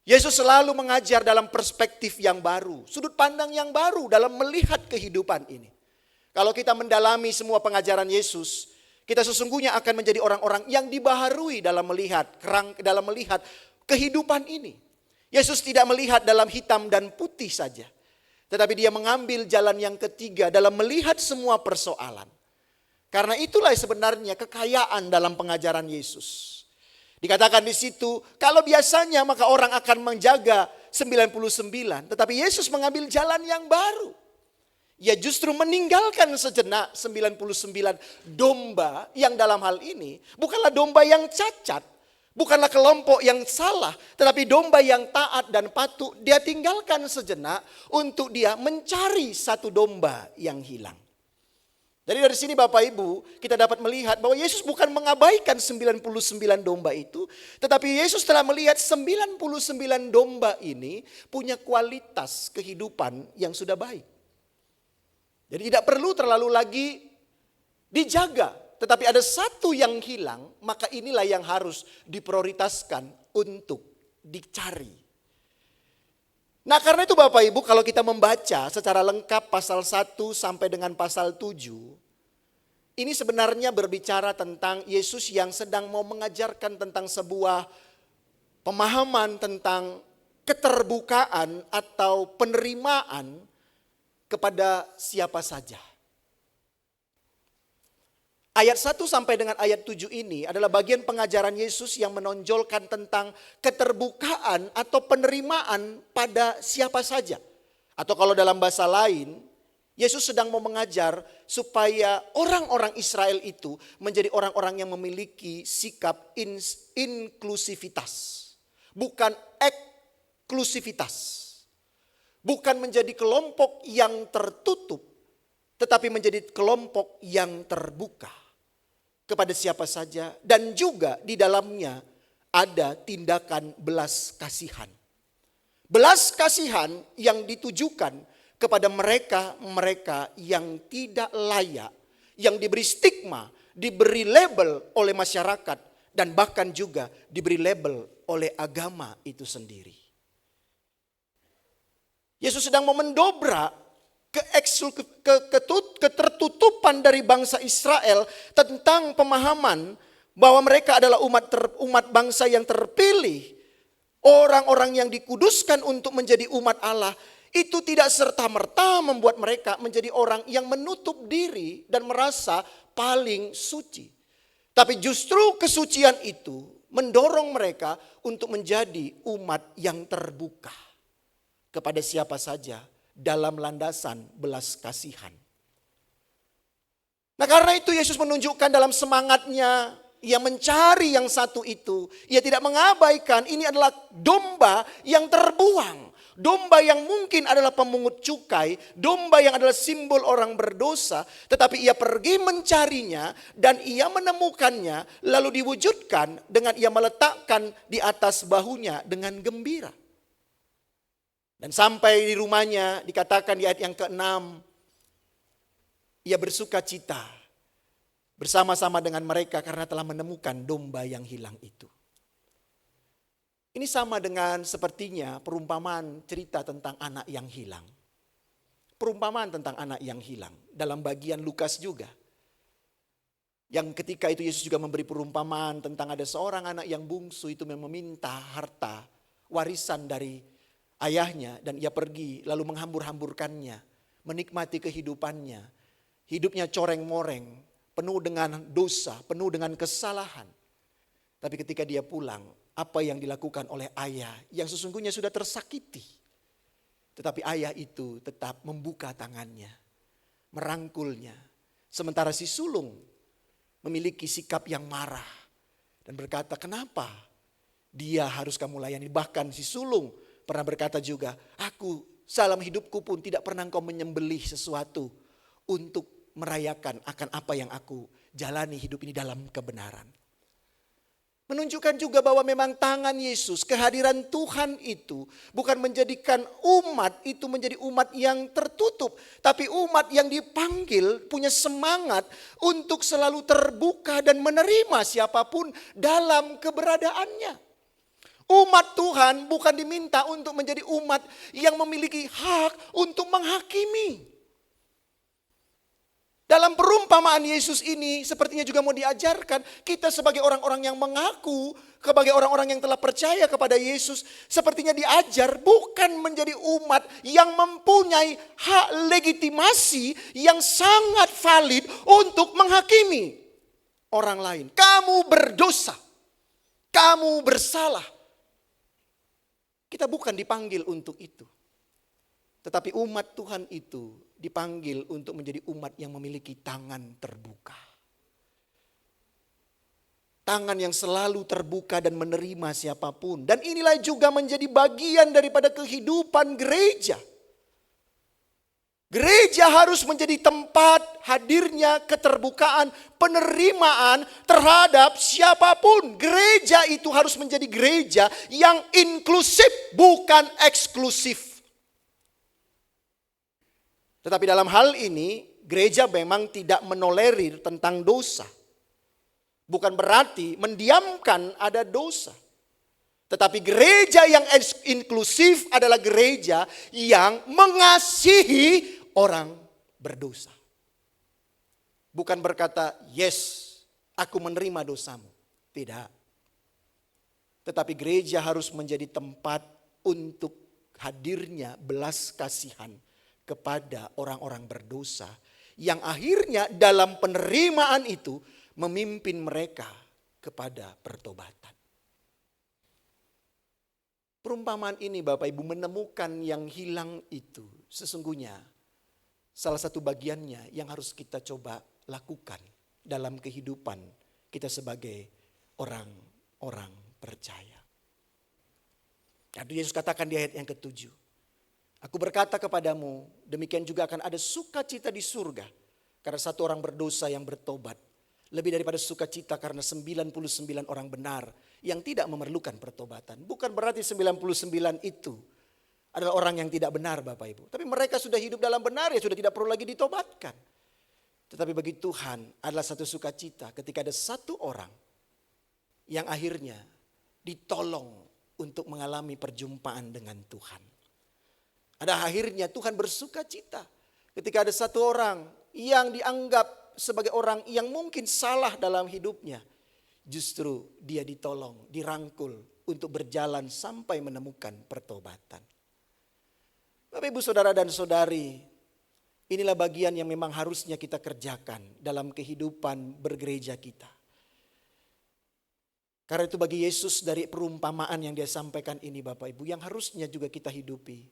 Yesus selalu mengajar dalam perspektif yang baru, sudut pandang yang baru dalam melihat kehidupan ini. Kalau kita mendalami semua pengajaran Yesus, kita sesungguhnya akan menjadi orang-orang yang dibaharui dalam melihat kehidupan ini. Yesus tidak melihat dalam hitam dan putih saja, tetapi dia mengambil jalan yang ketiga dalam melihat semua persoalan. Karena itulah sebenarnya kekayaan dalam pengajaran Yesus. Dikatakan di situ, kalau biasanya maka orang akan menjaga 99, tetapi Yesus mengambil jalan yang baru. Ia justru meninggalkan sejenak 99 domba yang dalam hal ini bukanlah domba yang cacat, bukanlah kelompok yang salah, tetapi domba yang taat dan patuh dia tinggalkan sejenak untuk dia mencari satu domba yang hilang. Jadi dari sini Bapak Ibu kita dapat melihat bahwa Yesus bukan mengabaikan 99 domba itu, tetapi Yesus telah melihat 99 domba ini punya kualitas kehidupan yang sudah baik. Jadi tidak perlu terlalu lagi dijaga. Tetapi ada satu yang hilang, maka inilah yang harus diprioritaskan untuk dicari. Nah karena itu Bapak Ibu, kalau kita membaca secara lengkap pasal 1 sampai dengan pasal 7, ini sebenarnya berbicara tentang Yesus yang sedang mau mengajarkan tentang sebuah pemahaman tentang keterbukaan atau penerimaan kepada siapa saja. Ayat 1 sampai dengan ayat 7 ini adalah bagian pengajaran Yesus yang menonjolkan tentang keterbukaan atau penerimaan pada siapa saja. Atau kalau dalam bahasa lain, Yesus sedang mau mengajar supaya orang-orang Israel itu menjadi orang-orang yang memiliki sikap inklusivitas. Bukan eksklusivitas. Bukan menjadi kelompok yang tertutup, tetapi menjadi kelompok yang terbuka kepada siapa saja, dan juga di dalamnya ada tindakan belas kasihan. Belas kasihan yang ditujukan kepada mereka yang tidak layak, yang diberi stigma, diberi label oleh masyarakat, dan bahkan juga diberi label oleh agama itu sendiri. Yesus sedang mau mendobrak ketertutupan dari bangsa Israel tentang pemahaman bahwa mereka adalah umat bangsa yang terpilih, orang-orang yang dikuduskan untuk menjadi umat Allah. Itu tidak serta-merta membuat mereka menjadi orang yang menutup diri dan merasa paling suci. Tapi justru kesucian itu mendorong mereka untuk menjadi umat yang terbuka kepada siapa saja dalam landasan belas kasihan. Nah karena itu Yesus menunjukkan dalam semangatnya, ia mencari yang satu itu. Ia tidak mengabaikan ini adalah domba yang terbuang. Domba yang mungkin adalah pemungut cukai, domba yang adalah simbol orang berdosa. Tetapi ia pergi mencarinya dan ia menemukannya, lalu diwujudkan dengan ia meletakkan di atas bahunya dengan gembira. Dan sampai di rumahnya dikatakan di ayat yang ke-6, ia bersuka cita bersama-sama dengan mereka karena telah menemukan domba yang hilang itu. Ini sama dengan sepertinya perumpamaan cerita tentang anak yang hilang. Perumpamaan tentang anak yang hilang dalam bagian Lukas juga. Yang ketika itu Yesus juga memberi perumpamaan tentang ada seorang anak yang bungsu itu meminta harta warisan dari ayahnya, dan ia pergi lalu menghambur-hamburkannya, menikmati kehidupannya. Hidupnya coreng-moreng, penuh dengan dosa, penuh dengan kesalahan. Tapi ketika dia pulang, apa yang dilakukan oleh ayah yang sesungguhnya sudah tersakiti. Tetapi ayah itu tetap membuka tangannya, merangkulnya. Sementara si sulung memiliki sikap yang marah dan berkata, kenapa dia harus kamu layani? Bahkan si sulung pernah berkata juga, aku dalam hidupku pun tidak pernah engkau menyembelih sesuatu untuk merayakan akan apa yang aku jalani hidup ini dalam kebenaran. Menunjukkan juga bahwa memang tangan Yesus, kehadiran Tuhan itu bukan menjadikan umat itu menjadi umat yang tertutup. Tapi umat yang dipanggil punya semangat untuk selalu terbuka dan menerima siapapun dalam keberadaannya. Umat Tuhan bukan diminta untuk menjadi umat yang memiliki hak untuk menghakimi. Dalam perumpamaan Yesus ini sepertinya juga mau diajarkan kita sebagai orang-orang yang mengaku, sebagai orang-orang yang telah percaya kepada Yesus, sepertinya diajar bukan menjadi umat yang mempunyai hak legitimasi yang sangat valid untuk menghakimi orang lain. Kamu berdosa, kamu bersalah. Kita bukan dipanggil untuk itu. Tetapi umat Tuhan itu dipanggil untuk menjadi umat yang memiliki tangan terbuka. Tangan yang selalu terbuka dan menerima siapapun. Dan inilah juga menjadi bagian daripada kehidupan gereja. Gereja harus menjadi tempat hadirnya keterbukaan, penerimaan terhadap siapapun. Gereja itu harus menjadi gereja yang inklusif, bukan eksklusif. Tetapi dalam hal ini, gereja memang tidak menolerir tentang dosa. Bukan berarti mendiamkan ada dosa. Tetapi gereja yang inklusif adalah gereja yang mengasihi orang berdosa. Bukan berkata, yes, aku menerima dosamu. Tidak. Tetapi gereja harus menjadi tempat untuk hadirnya belas kasihan kepada orang-orang berdosa. Yang akhirnya dalam penerimaan itu memimpin mereka kepada pertobatan. Perumpamaan ini Bapak Ibu menemukan yang hilang itu sesungguhnya salah satu bagiannya yang harus kita coba lakukan dalam kehidupan kita sebagai orang-orang percaya. Yesus katakan di ayat yang ke-7. Aku berkata kepadamu, demikian juga akan ada sukacita di surga karena satu orang berdosa yang bertobat. Lebih daripada sukacita karena 99 orang benar yang tidak memerlukan pertobatan. Bukan berarti 99 itu adalah orang yang tidak benar Bapak Ibu. Tapi mereka sudah hidup dalam benar ya sudah tidak perlu lagi ditobatkan. Tetapi bagi Tuhan adalah satu sukacita ketika ada satu orang yang akhirnya ditolong untuk mengalami perjumpaan dengan Tuhan. Ada akhirnya Tuhan bersukacita ketika ada satu orang yang dianggap sebagai orang yang mungkin salah dalam hidupnya. Justru dia ditolong, dirangkul untuk berjalan sampai menemukan pertobatan. Bapak Ibu Saudara dan Saudari, inilah bagian yang memang harusnya kita kerjakan dalam kehidupan bergereja kita. Karena itu bagi Yesus dari perumpamaan yang dia sampaikan ini Bapak Ibu, yang harusnya juga kita hidupi.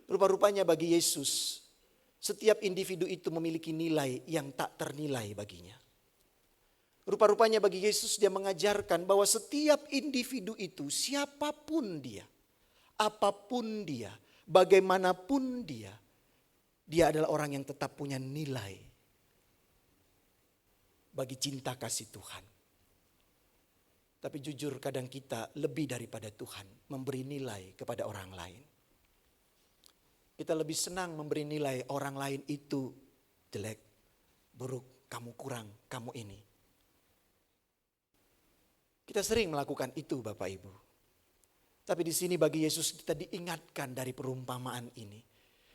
Rupa-rupanya bagi Yesus, setiap individu itu memiliki nilai yang tak ternilai baginya. Rupa-rupanya bagi Yesus dia mengajarkan bahwa setiap individu itu siapapun dia, apapun dia, bagaimanapun dia adalah orang yang tetap punya nilai bagi cinta kasih Tuhan. Tapi jujur kadang kita lebih daripada Tuhan memberi nilai kepada orang lain. Kita lebih senang memberi nilai orang lain itu jelek, buruk, kamu kurang, kamu ini. Kita sering melakukan itu Bapak Ibu. Tapi di sini bagi Yesus kita diingatkan dari perumpamaan ini.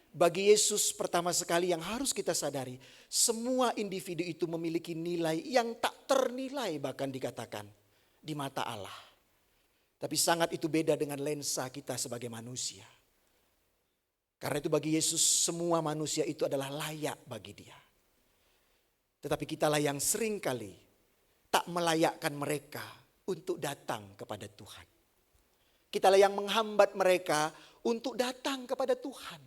Bagi Yesus pertama sekali yang harus kita sadari, semua individu itu memiliki nilai yang tak ternilai bahkan dikatakan di mata Allah. Tapi sangat itu beda dengan lensa kita sebagai manusia. Karena itu bagi Yesus semua manusia itu adalah layak bagi dia. Tetapi kitalah yang seringkali tak melayakkan mereka untuk datang kepada Tuhan. Kitalah yang menghambat mereka untuk datang kepada Tuhan.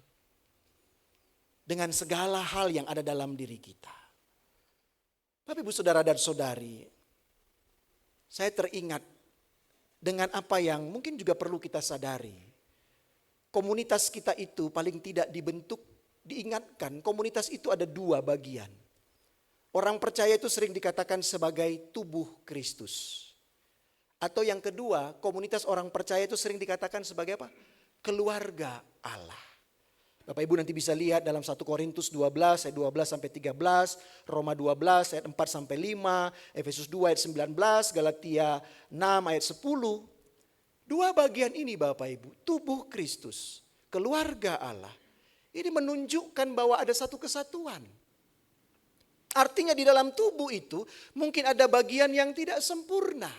Dengan segala hal yang ada dalam diri kita. Tapi Ibu Saudara dan Saudari, saya teringat dengan apa yang mungkin juga perlu kita sadari. Komunitas kita itu paling tidak dibentuk, diingatkan komunitas itu ada dua bagian. Orang percaya itu sering dikatakan sebagai tubuh Kristus. Atau yang kedua, komunitas orang percaya itu sering dikatakan sebagai apa? Keluarga Allah. Bapak Ibu nanti bisa lihat dalam 1 Korintus 12 ayat 12 sampai 13, Roma 12 ayat 4 sampai 5, Efesus 2 ayat 19, Galatia 6 ayat 10. Dua bagian ini Bapak Ibu, tubuh Kristus, keluarga Allah. Ini menunjukkan bahwa ada satu kesatuan. Artinya di dalam tubuh itu mungkin ada bagian yang tidak sempurna.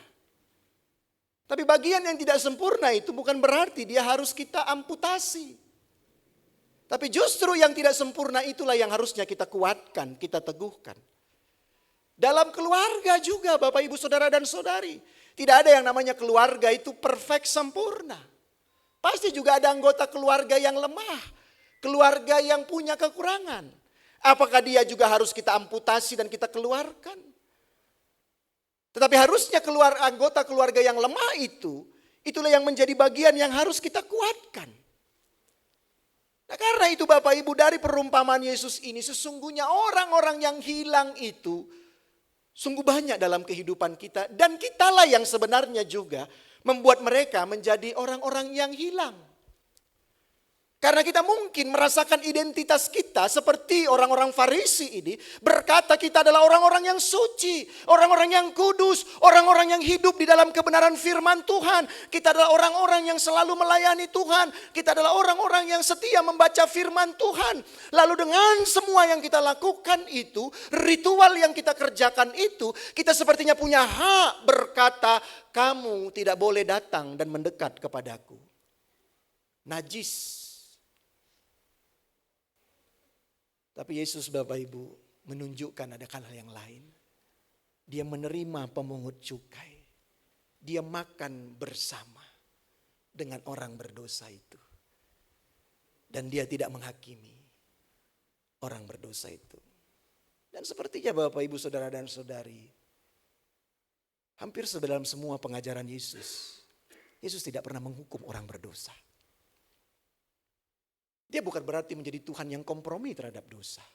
Tapi bagian yang tidak sempurna itu bukan berarti dia harus kita amputasi. Tapi justru yang tidak sempurna itulah yang harusnya kita kuatkan, kita teguhkan. Dalam keluarga juga Bapak Ibu Saudara dan Saudari. Tidak ada yang namanya keluarga itu perfect sempurna. Pasti juga ada anggota keluarga yang lemah. Keluarga yang punya kekurangan. Apakah dia juga harus kita amputasi dan kita keluarkan? Tetapi harusnya anggota keluarga yang lemah itu, itulah yang menjadi bagian yang harus kita kuatkan. Nah, karena itu Bapak Ibu dari perumpamaan Yesus ini sesungguhnya orang-orang yang hilang itu sungguh banyak dalam kehidupan kita. Dan kitalah yang sebenarnya juga membuat mereka menjadi orang-orang yang hilang. Karena kita mungkin merasakan identitas kita seperti orang-orang Farisi ini. Berkata kita adalah orang-orang yang suci, orang-orang yang kudus, orang-orang yang hidup di dalam kebenaran firman Tuhan. Kita adalah orang-orang yang selalu melayani Tuhan. Kita adalah orang-orang yang setia membaca firman Tuhan. Lalu dengan semua yang kita lakukan itu, ritual yang kita kerjakan itu, kita sepertinya punya hak berkata, kamu tidak boleh datang dan mendekat kepadaku. Najis. Tapi Yesus Bapak Ibu menunjukkan ada hal yang lain. Dia menerima pemungut cukai. Dia makan bersama dengan orang berdosa itu. Dan dia tidak menghakimi orang berdosa itu. Dan sepertinya Bapak Ibu Saudara dan Saudari, hampir dalam semua pengajaran Yesus, Yesus tidak pernah menghukum orang berdosa. Dia bukan berarti menjadi Tuhan yang kompromi terhadap dosa.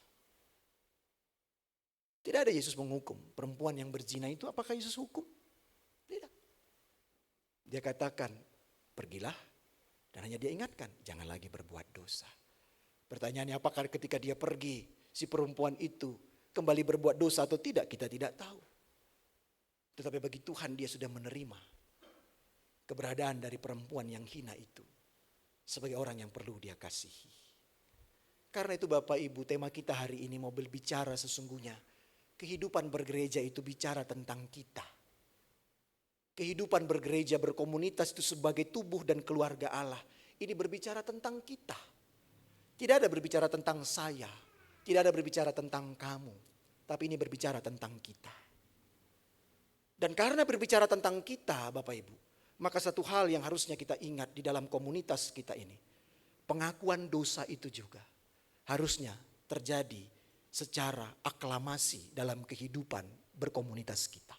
Tidak ada Yesus menghukum. Perempuan yang berzina itu apakah Yesus hukum? Tidak. Dia katakan, pergilah, dan hanya dia ingatkan, jangan lagi berbuat dosa. Pertanyaannya apakah ketika dia pergi, si perempuan itu kembali berbuat dosa atau tidak, kita tidak tahu. Tetapi bagi Tuhan dia sudah menerima keberadaan dari perempuan yang hina itu sebagai orang yang perlu dia kasihi. Karena itu Bapak Ibu, tema kita hari ini mau berbicara sesungguhnya. Kehidupan bergereja itu bicara tentang kita. Kehidupan bergereja berkomunitas itu sebagai tubuh dan keluarga Allah. Ini berbicara tentang kita. Tidak ada berbicara tentang saya. Tidak ada berbicara tentang kamu. Tapi ini berbicara tentang kita. Dan karena berbicara tentang kita Bapak Ibu, maka satu hal yang harusnya kita ingat di dalam komunitas kita ini. Pengakuan dosa itu juga harusnya terjadi secara aklamasi dalam kehidupan berkomunitas kita.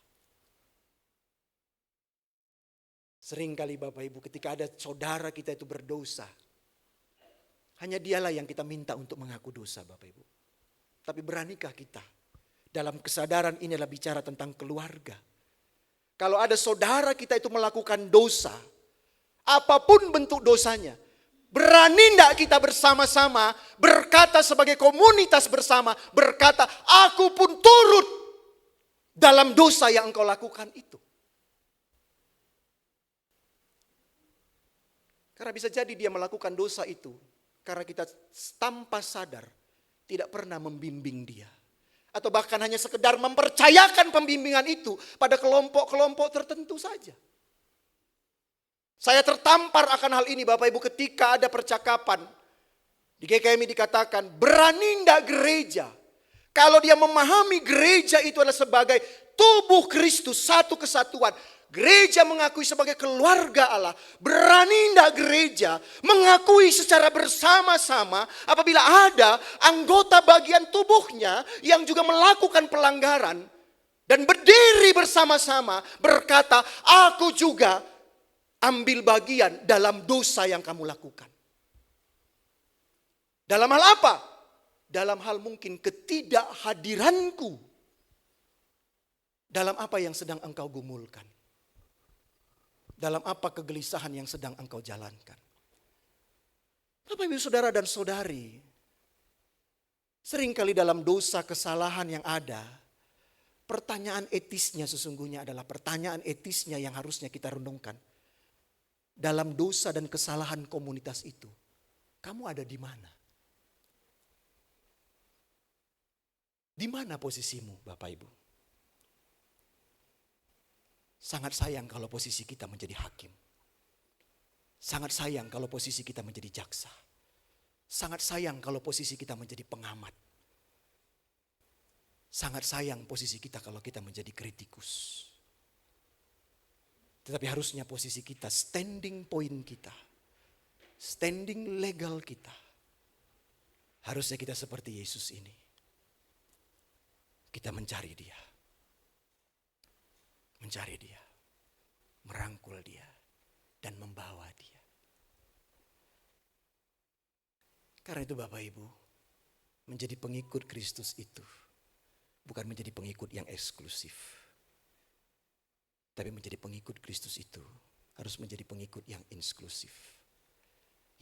Seringkali Bapak Ibu ketika ada saudara kita itu berdosa, hanya dialah yang kita minta untuk mengaku dosa Bapak Ibu. Tapi beranikah kita dalam kesadaran ini adalah bicara tentang keluarga. Kalau ada saudara kita itu melakukan dosa, apapun bentuk dosanya, berani enggak kita bersama-sama berkata sebagai komunitas bersama, berkata aku pun turut dalam dosa yang engkau lakukan itu. Karena bisa jadi dia melakukan dosa itu karena kita tanpa sadar tidak pernah membimbing dia. Atau bahkan hanya sekedar mempercayakan pembimbingan itu pada kelompok-kelompok tertentu saja. Saya tertampar akan hal ini Bapak Ibu ketika ada percakapan. Di GKMI dikatakan berani enggak gereja. Kalau dia memahami gereja itu adalah sebagai tubuh Kristus, satu kesatuan. Gereja mengakui sebagai keluarga Allah. Berani enggak gereja mengakui secara bersama-sama apabila ada anggota bagian tubuhnya yang juga melakukan pelanggaran. Dan berdiri bersama-sama berkata, aku juga ambil bagian dalam dosa yang kamu lakukan. Dalam hal apa? Dalam hal mungkin ketidakhadiranku. Dalam apa yang sedang engkau gumulkan. Dalam apa kegelisahan yang sedang engkau jalankan. Bapak Ibu Saudara dan Saudari, seringkali dalam dosa kesalahan yang ada, pertanyaan etisnya sesungguhnya adalah pertanyaan etisnya yang harusnya kita renungkan. Dalam dosa dan kesalahan komunitas itu, kamu ada di mana? Di mana posisimu Bapak Ibu? Sangat sayang kalau posisi kita menjadi hakim. Sangat sayang kalau posisi kita menjadi jaksa. Sangat sayang kalau posisi kita menjadi pengamat. Sangat sayang posisi kita kalau kita menjadi kritikus. Tetapi harusnya posisi kita, standing point kita, standing legal kita, harusnya kita seperti Yesus ini. Kita mencari dia. Mencari dia, merangkul dia, dan membawa dia. Karena itu Bapak Ibu, menjadi pengikut Kristus itu bukan menjadi pengikut yang eksklusif. Tapi menjadi pengikut Kristus itu harus menjadi pengikut yang inklusif.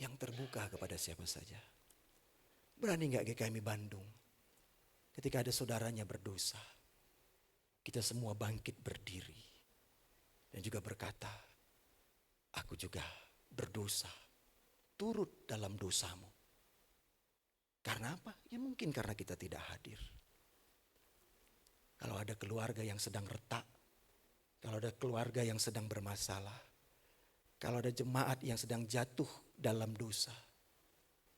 yang terbuka kepada siapa saja. Berani gak GKMI Bandung ketika ada saudaranya berdosa, kita semua bangkit berdiri dan juga berkata, aku juga berdosa, turut dalam dosamu. Karena apa? Ya mungkin karena kita tidak hadir. Kalau ada keluarga yang sedang retak, kalau ada keluarga yang sedang bermasalah, kalau ada jemaat yang sedang jatuh dalam dosa,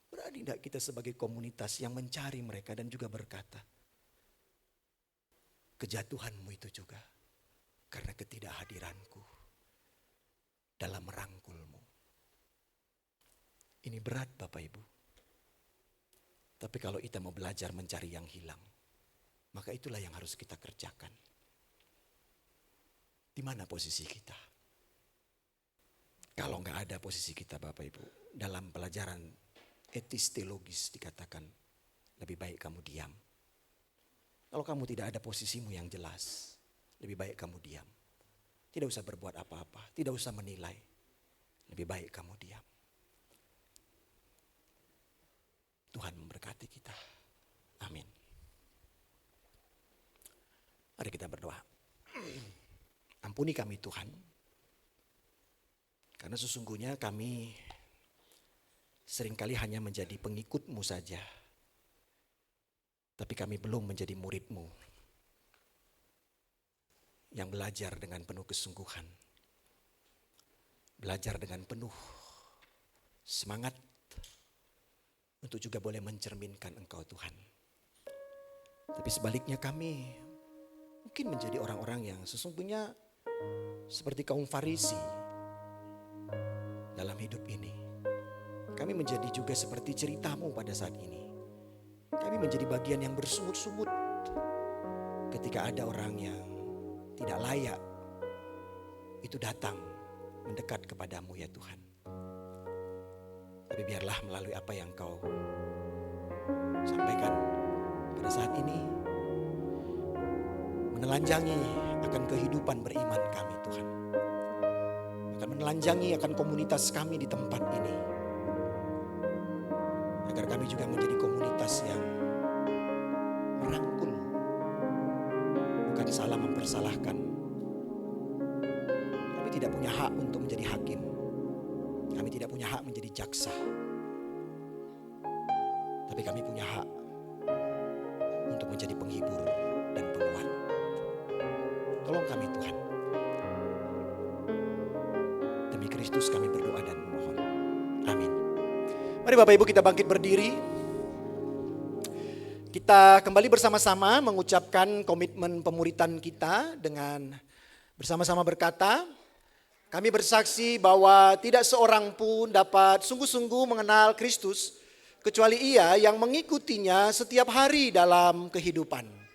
berani tidak kita sebagai komunitas yang mencari mereka dan juga berkata, kejatuhanmu itu juga karena ketidakhadiranku dalam merangkulmu. Ini berat Bapak Ibu. Tapi kalau kita mau belajar mencari yang hilang, maka itulah yang harus kita kerjakan. Di mana posisi kita? Kalau nggak ada posisi kita Bapak Ibu, dalam pelajaran etis teologis dikatakan lebih baik kamu diam. Kalau kamu tidak ada posisimu yang jelas, lebih baik kamu diam. Tidak usah berbuat apa-apa, tidak usah menilai. Lebih baik kamu diam. Tuhan memberkati kita. Amin. Mari kita berdoa. Ampuni kami Tuhan. Karena sesungguhnya kami seringkali hanya menjadi pengikut-Mu saja. Tapi kami belum menjadi murid-Mu. Yang belajar dengan penuh kesungguhan. Belajar dengan penuh semangat. Untuk juga boleh mencerminkan Engkau Tuhan. Tapi sebaliknya kami mungkin menjadi orang-orang yang sesungguhnya seperti kaum Farisi dalam hidup ini. Kami menjadi juga seperti ceritamu pada saat ini. Kami menjadi bagian yang bersungut-sungut ketika ada orang yang tidak layak itu datang mendekat kepadamu ya Tuhan. Tapi biarlah melalui apa yang Kau sampaikan pada saat ini menelanjangi akan kehidupan beriman kami Tuhan. Akan menelanjangi akan komunitas kami di tempat ini. Agar kami juga menjadi komunitas yang merangkul. Bukan salah mempersalahkan. Kami tidak punya hak untuk menjadi hakim. Kami tidak punya hak menjadi jaksa. Tapi kami punya hak untuk menjadi penghibur dan penguat. Tolong kami Tuhan. Demi Kristus kami berdoa dan memohon. Amin. Mari Bapak Ibu kita bangkit berdiri. Kita kembali bersama-sama mengucapkan komitmen pemuritan kita dengan bersama-sama berkata, kami bersaksi bahwa tidak seorang pun dapat sungguh-sungguh mengenal Kristus kecuali ia yang mengikutinya setiap hari dalam kehidupan.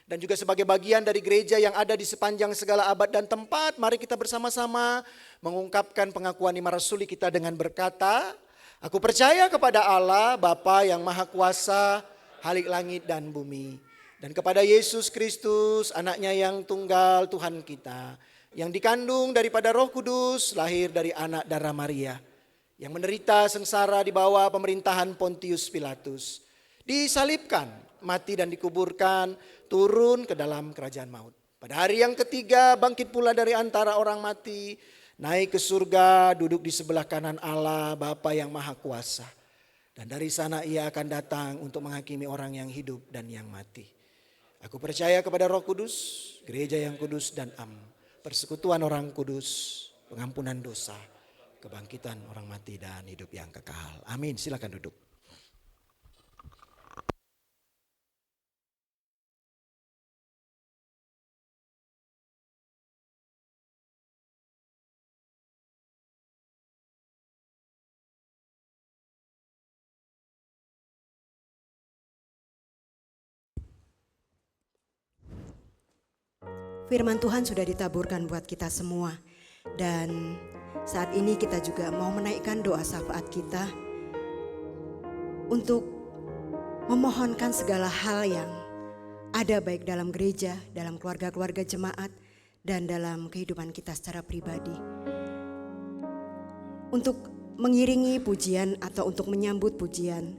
Dan juga sebagai bagian dari gereja yang ada di sepanjang segala abad dan tempat, mari kita bersama-sama mengungkapkan pengakuan iman rasuli kita dengan berkata, aku percaya kepada Allah Bapa yang Maha Kuasa, Khalik langit dan bumi, dan kepada Yesus Kristus, anaknya yang tunggal Tuhan kita, yang dikandung daripada Roh Kudus, lahir dari anak darah Maria, yang menderita sengsara di bawah pemerintahan Pontius Pilatus, disalibkan, mati dan dikuburkan, turun ke dalam kerajaan maut. Pada hari yang ketiga bangkit pula dari antara orang mati, naik ke surga, duduk di sebelah kanan Allah Bapa yang Maha Kuasa. Dan dari sana ia akan datang untuk menghakimi orang yang hidup dan yang mati. Aku percaya kepada Roh Kudus, gereja yang kudus dan am, persekutuan orang kudus, pengampunan dosa, kebangkitan orang mati dan hidup yang kekal. Amin. Silakan duduk. Firman Tuhan sudah ditaburkan buat kita semua. Dan saat ini kita juga mau menaikkan doa syafaat kita untuk memohonkan segala hal yang ada baik dalam gereja, dalam keluarga-keluarga jemaat, dan dalam kehidupan kita secara pribadi. Untuk mengiringi pujian atau untuk menyambut pujian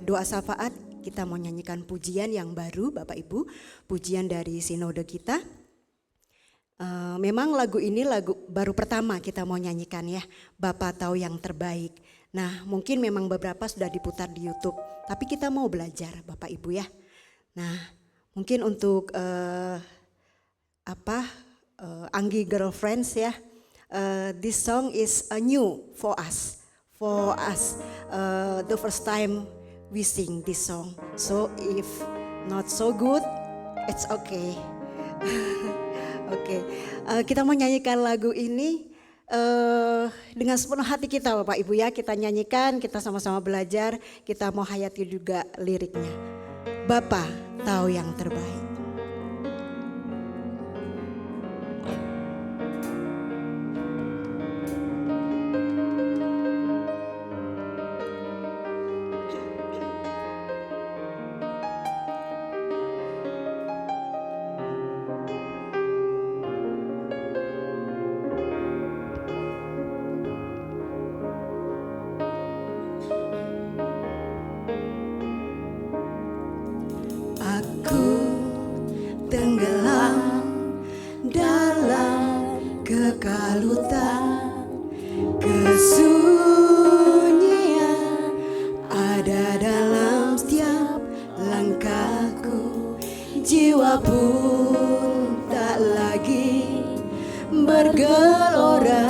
doa syafaat, kita mau nyanyikan pujian yang baru Bapak Ibu, pujian dari sinode kita. Memang lagu ini lagu baru pertama kita mau nyanyikan ya, Bapa Tahu Yang Terbaik. Nah mungkin memang beberapa sudah diputar di YouTube, tapi kita mau belajar Bapak Ibu ya. Nah mungkin untuk Anggi Girlfriends ya, this song is a new for us. The first time we sing this song. So if not so good, it's okay. Oke, kita mau nyanyikan lagu ini dengan sepenuh hati kita Bapak Ibu ya. Kita nyanyikan, kita sama-sama belajar, kita mau hayati juga liriknya. Bapa tahu yang terbaik. Tenggelam dalam kekalutan, kesunyian ada dalam setiap langkahku. Jiwa pun tak lagi bergelora,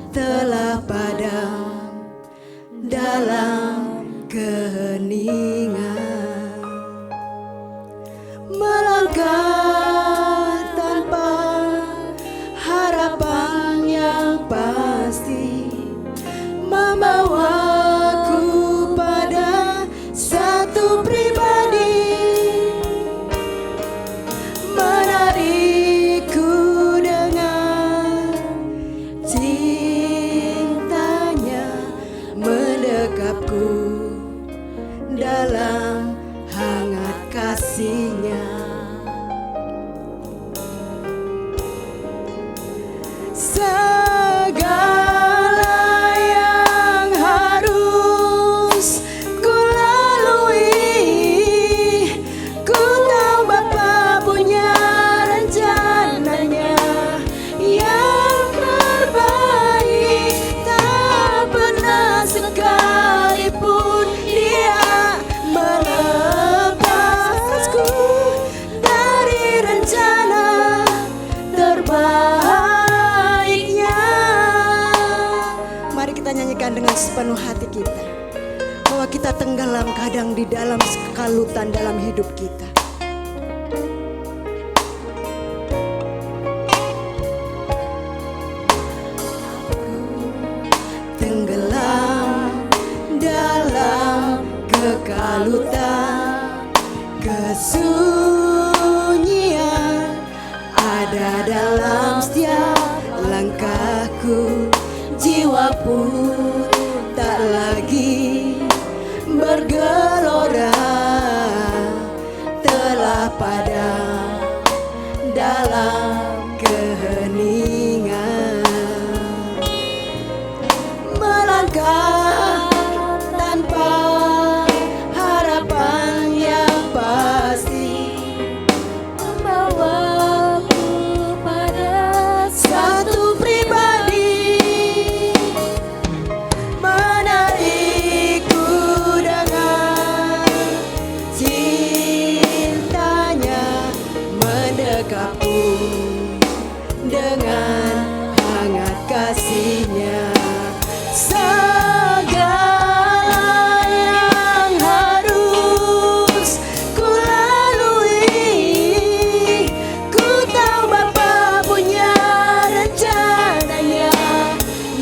telah padam dalam keheningan. Melangkah tanpa harapan yang pasti, membawaku pada satu pribadi, menarikku dengan cintanya, mendekapku dalam hangat kasihnya. Segala yang harus ku lalui, ku tahu Bapa punya rencananya yang terbaik. Tak pernah sekalipun Dia melepasku dari rencana terbaiknya. Mari kita nyanyikan dengan sepenuh hati kita, bahwa kita tenggelam kadang di dalam kekalutan dalam hidup kita. Tenggelam dalam kekalutan, kesunyian ada dalam setiap langkahku. Jiwa pun tak lagi bergelora, telah padam dalam keheningan. Melangkah tanpa harapan yang pasti, membawaku pada satu pribadi, menarikku dengan cintanya, mendekapku dengan hangat kasihnya. Segala yang harus ku lalui, ku tahu Bapa punya rencananya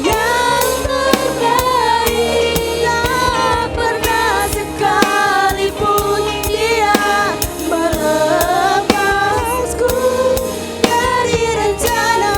yang terbaik. Tak pernah sekalipun Dia melepasku dari rencana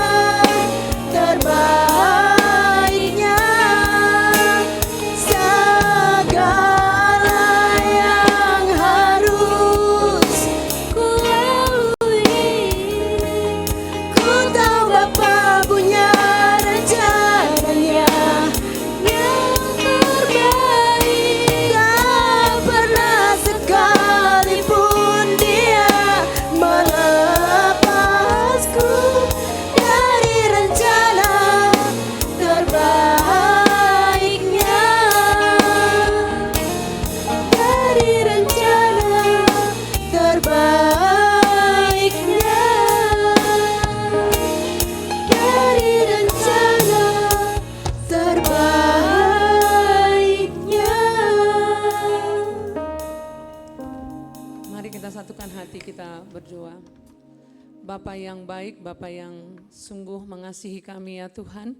Bapa yang baik, Bapa yang sungguh mengasihi kami ya Tuhan,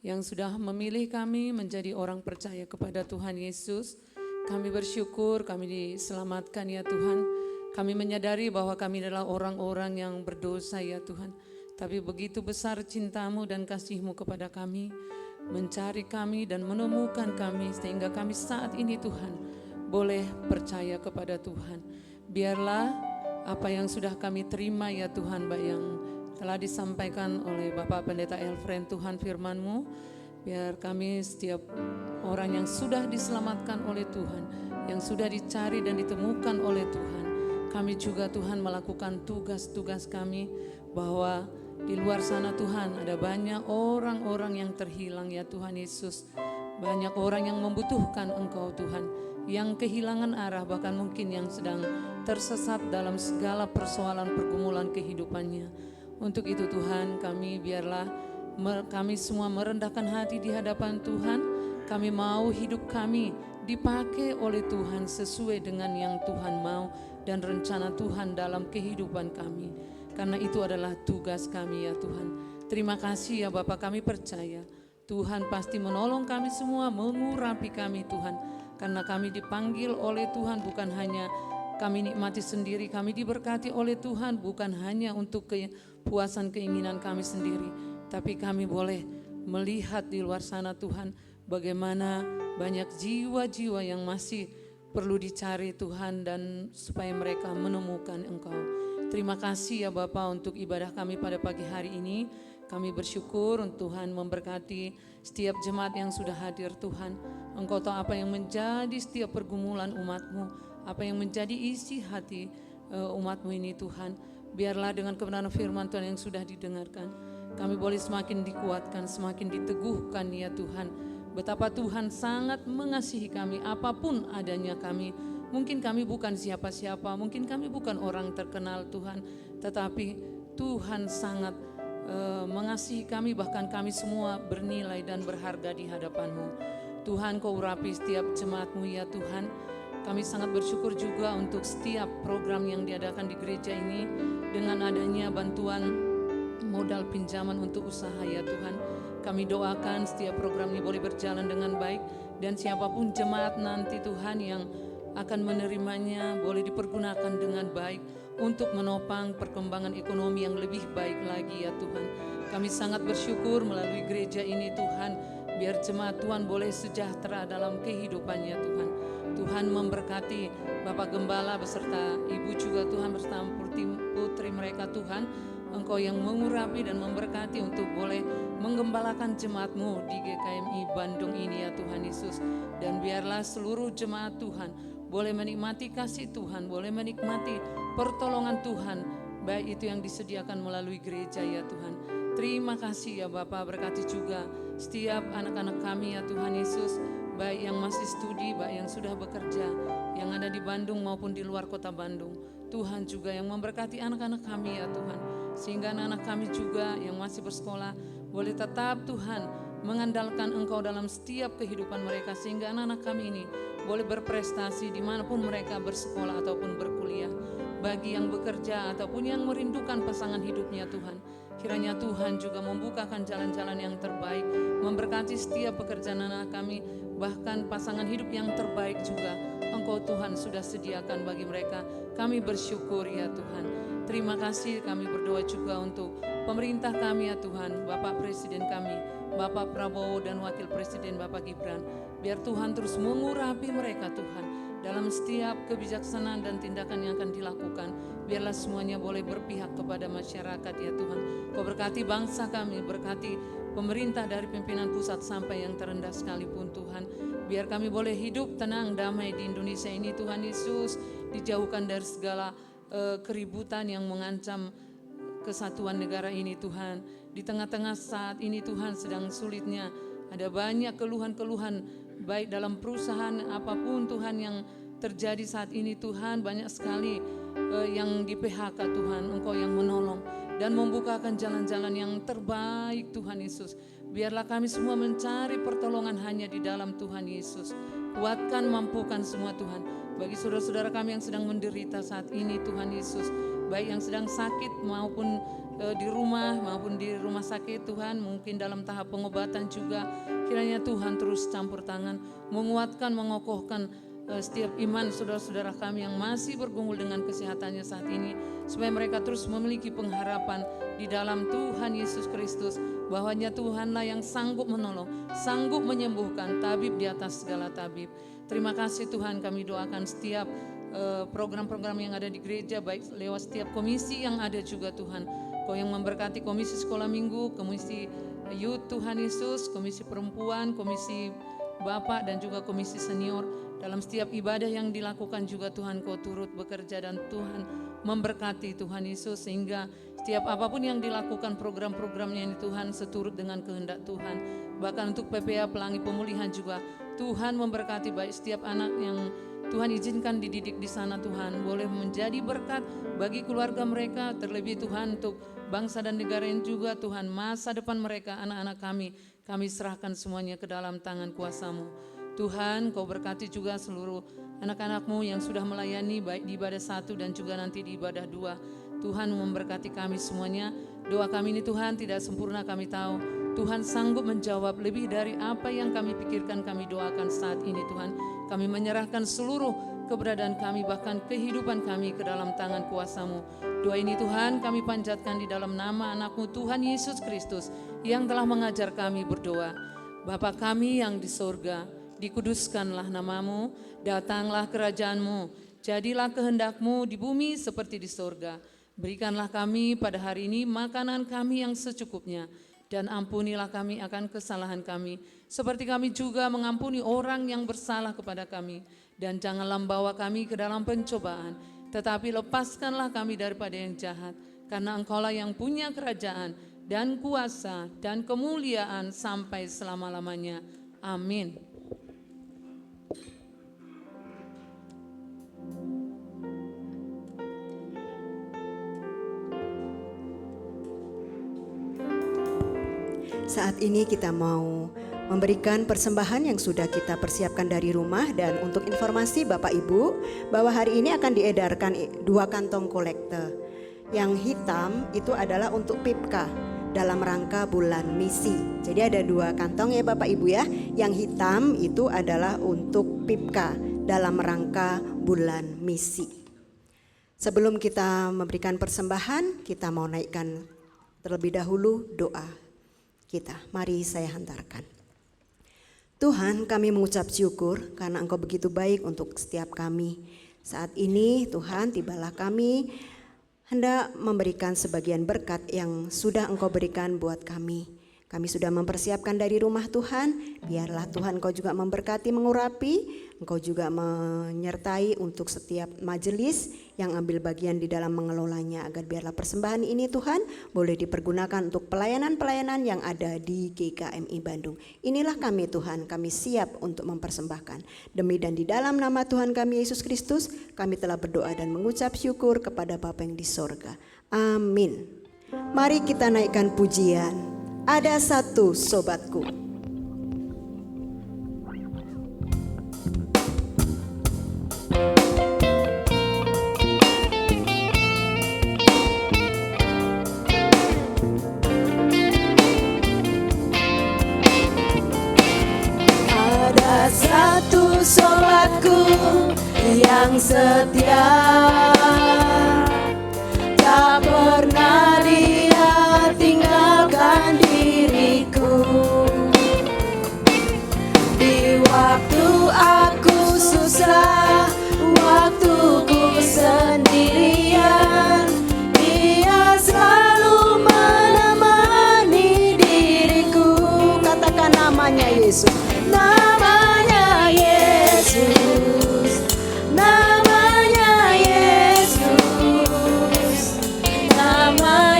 yang sudah memilih kami menjadi orang percaya kepada Tuhan Yesus. Kami bersyukur kami diselamatkan ya Tuhan. Kami menyadari bahwa kami adalah orang-orang yang berdosa ya Tuhan. Tapi begitu besar cinta-Mu dan kasih-Mu kepada kami, mencari kami dan menemukan kami sehingga kami saat ini Tuhan boleh percaya kepada Tuhan. Biarlah apa yang sudah kami terima ya Tuhan, yang telah disampaikan oleh Bapak Pendeta Elfren Tuhan firman-Mu, biar kami setiap orang yang sudah diselamatkan oleh Tuhan, yang sudah dicari dan ditemukan oleh Tuhan, kami juga Tuhan melakukan tugas-tugas kami, bahwa di luar sana Tuhan ada banyak orang-orang yang terhilang ya Tuhan Yesus. Banyak orang yang membutuhkan Engkau Tuhan, yang kehilangan arah, bahkan mungkin yang sedang tersesat dalam segala persoalan pergumulan kehidupannya. Untuk itu Tuhan, kami biarlah kami semua merendahkan hati di hadapan Tuhan. Kami mau hidup kami dipakai oleh Tuhan sesuai dengan yang Tuhan mau dan rencana Tuhan dalam kehidupan kami. Karena itu adalah tugas kami ya Tuhan. Terima kasih ya Bapa, kami percaya Tuhan pasti menolong kami semua, mengurapi kami Tuhan. Karena kami dipanggil oleh Tuhan bukan hanya kami nikmati sendiri, kami diberkati oleh Tuhan bukan hanya untuk kepuasan keinginan kami sendiri, tapi kami boleh melihat di luar sana Tuhan, bagaimana banyak jiwa-jiwa yang masih perlu dicari Tuhan, dan supaya mereka menemukan Engkau. Terima kasih ya Bapa untuk ibadah kami pada pagi hari ini. Kami bersyukur Tuhan memberkati setiap jemaat yang sudah hadir Tuhan. Engkau tahu apa yang menjadi setiap pergumulan umat-Mu, apa yang menjadi isi hati umat-Mu ini Tuhan. Biarlah dengan kebenaran firman Tuhan yang sudah didengarkan, kami boleh semakin dikuatkan, semakin diteguhkan ya Tuhan. Betapa Tuhan sangat mengasihi kami apapun adanya kami. Mungkin kami bukan siapa-siapa, mungkin kami bukan orang terkenal Tuhan, tetapi Tuhan sangat mengasihi kami, bahkan kami semua bernilai dan berharga di hadapan-Mu. Tuhan, Kau urapi setiap jemaat-Mu ya Tuhan. Kami sangat bersyukur juga untuk setiap program yang diadakan di gereja ini, dengan adanya bantuan modal pinjaman untuk usaha ya Tuhan. Kami doakan setiap program ini boleh berjalan dengan baik, dan siapapun jemaat nanti Tuhan yang akan menerimanya boleh dipergunakan dengan baik untuk menopang perkembangan ekonomi yang lebih baik lagi ya Tuhan. Kami sangat bersyukur melalui gereja ini Tuhan, biar jemaat Tuhan boleh sejahtera dalam kehidupannya Tuhan. Tuhan memberkati Bapak Gembala beserta Ibu juga Tuhan, beserta putri mereka Tuhan. Engkau yang mengurapi dan memberkati untuk boleh menggembalakan jemaat-Mu di GKMI Bandung ini ya Tuhan Yesus. Dan biarlah seluruh jemaat Tuhan boleh menikmati kasih Tuhan, boleh menikmati pertolongan Tuhan, baik itu yang disediakan melalui gereja ya Tuhan. Terima kasih ya Bapak, berkati juga setiap anak-anak kami ya Tuhan Yesus, baik yang masih studi, baik yang sudah bekerja, yang ada di Bandung maupun di luar kota Bandung. Tuhan juga yang memberkati anak-anak kami ya Tuhan, sehingga anak-anak kami juga yang masih bersekolah boleh tetap Tuhan mengandalkan Engkau dalam setiap kehidupan mereka, sehingga anak-anak kami ini boleh berprestasi dimanapun mereka bersekolah ataupun berkuliah. Bagi yang bekerja ataupun yang merindukan pasangan hidupnya Tuhan, kiranya Tuhan juga membukakan jalan-jalan yang terbaik, memberkati setiap pekerjaan anak kami, bahkan pasangan hidup yang terbaik juga Engkau Tuhan sudah sediakan bagi mereka. Kami bersyukur ya Tuhan. Terima kasih, kami berdoa juga untuk pemerintah kami ya Tuhan, Bapak Presiden kami, Bapak Prabowo dan Wakil Presiden Bapak Gibran. Biar Tuhan terus mengurapi mereka Tuhan dalam setiap kebijaksanaan dan tindakan yang akan dilakukan. Biarlah semuanya boleh berpihak kepada masyarakat ya Tuhan. Kau berkati bangsa kami, berkati pemerintah dari pimpinan pusat sampai yang terendah sekalipun Tuhan. Biar kami boleh hidup tenang, damai di Indonesia ini Tuhan Yesus. Dijauhkan dari segala keributan yang mengancam kesatuan negara ini Tuhan. Di tengah-tengah saat ini Tuhan sedang sulitnya, ada banyak keluhan-keluhan baik dalam perusahaan apapun Tuhan yang terjadi saat ini Tuhan. Banyak sekali yang di PHK Tuhan. Engkau yang menolong dan membukakan jalan-jalan yang terbaik Tuhan Yesus. Biarlah kami semua mencari pertolongan hanya di dalam Tuhan Yesus. Kuatkan, mampukan semua Tuhan. Bagi saudara-saudara kami yang sedang menderita saat ini Tuhan Yesus, baik yang sedang sakit maupun di rumah maupun di rumah sakit Tuhan, mungkin dalam tahap pengobatan juga. Kiranya Tuhan terus campur tangan, menguatkan, mengokohkan setiap iman saudara-saudara kami yang masih bergumul dengan kesehatannya saat ini, supaya mereka terus memiliki pengharapan di dalam Tuhan Yesus Kristus, bahwanya Tuhanlah yang sanggup menolong, sanggup menyembuhkan, tabib di atas segala tabib. Terima kasih Tuhan, kami doakan setiap program-program yang ada di gereja, baik lewat setiap komisi yang ada juga Tuhan. Kau yang memberkati komisi sekolah minggu, komisi youth Tuhan Yesus, komisi perempuan, komisi bapak dan juga komisi senior. Dalam setiap ibadah yang dilakukan juga Tuhan, Kau turut bekerja dan Tuhan memberkati Tuhan Yesus, sehingga setiap apapun yang dilakukan program-programnya ini Tuhan seturut dengan kehendak Tuhan. Bahkan untuk PPA Pelangi Pemulihan juga Tuhan memberkati, baik setiap anak yang Tuhan izinkan dididik di sana Tuhan boleh menjadi berkat bagi keluarga mereka, terlebih Tuhan untuk bangsa dan negara yang juga Tuhan, masa depan mereka, anak-anak kami serahkan semuanya ke dalam tangan kuasa-Mu. Tuhan, Kau berkati juga seluruh anak-anak-Mu yang sudah melayani baik di ibadah 1 dan juga nanti di ibadah 2. Tuhan memberkati kami semuanya. Doa kami ini Tuhan tidak sempurna, kami tahu Tuhan sanggup menjawab lebih dari apa yang kami pikirkan, kami doakan saat ini Tuhan. Kami menyerahkan seluruh keberadaan kami, bahkan kehidupan kami ke dalam tangan kuasa-Mu. Doa ini Tuhan kami panjatkan di dalam nama anak-Mu Tuhan Yesus Kristus yang telah mengajar kami berdoa. Bapa kami yang di sorga, dikuduskanlah nama-Mu, datanglah kerajaan-Mu, jadilah kehendak-Mu di bumi seperti di sorga. Berikanlah kami pada hari ini makanan kami yang secukupnya, dan ampunilah kami akan kesalahan kami, seperti kami juga mengampuni orang yang bersalah kepada kami. Dan janganlah membawa kami ke dalam pencobaan, tetapi lepaskanlah kami daripada yang jahat. Karena Engkaulah yang punya kerajaan dan kuasa dan kemuliaan sampai selama-lamanya. Amin. Saat ini kita mau memberikan persembahan yang sudah kita persiapkan dari rumah. Dan untuk informasi Bapak Ibu, bahwa hari ini akan diedarkan 2 kantong kolekte. Yang hitam itu adalah untuk PIPKA dalam rangka bulan misi. Jadi ada 2 kantong ya Bapak Ibu ya. Yang hitam itu adalah untuk PIPKA dalam rangka bulan misi. Sebelum kita memberikan persembahan, kita mau naikkan terlebih dahulu doa kita. Mari saya hantarkan. Tuhan, kami mengucap syukur karena Engkau begitu baik untuk setiap kami. Saat ini Tuhan, tibalah kami hendak memberikan sebagian berkat yang sudah Engkau berikan buat kami. Kami sudah mempersiapkan dari rumah Tuhan. Biarlah Tuhan Engkau juga memberkati, mengurapi. Engkau juga menyertai untuk setiap majelis yang ambil bagian di dalam mengelolanya, agar biarlah persembahan ini Tuhan boleh dipergunakan untuk pelayanan-pelayanan yang ada di GKMI Bandung. Inilah kami Tuhan, kami siap untuk mempersembahkan. Demi dan di dalam nama Tuhan kami Yesus Kristus, kami telah berdoa dan mengucap syukur kepada Bapa yang di sorga. Amin. Mari kita naikkan pujian. Ada satu sobatku. Ada satu sobatku yang setia, tak pernah dia tinggalkan diriku. Di waktu aku susah, waktuku sendirian, dia selalu menemani diriku. Katakan namanya Yesus. Namanya Yesus, namanya Yesus, namanya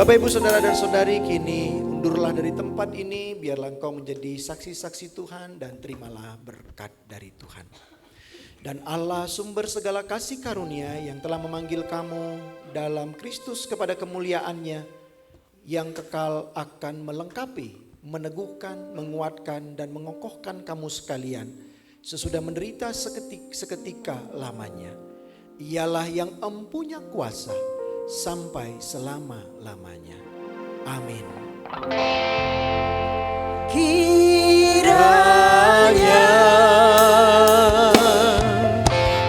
Bapak, Ibu, Saudara dan Saudari, kini undurlah dari tempat ini, biarlah engkau menjadi saksi-saksi Tuhan dan terimalah berkat dari Tuhan. Dan Allah sumber segala kasih karunia yang telah memanggil kamu dalam Kristus kepada kemuliaannya yang kekal akan melengkapi, meneguhkan, menguatkan dan mengokohkan kamu sekalian sesudah menderita seketika lamanya. Ialah yang empunya kuasa sampai selama-lamanya. Amin. Kiranya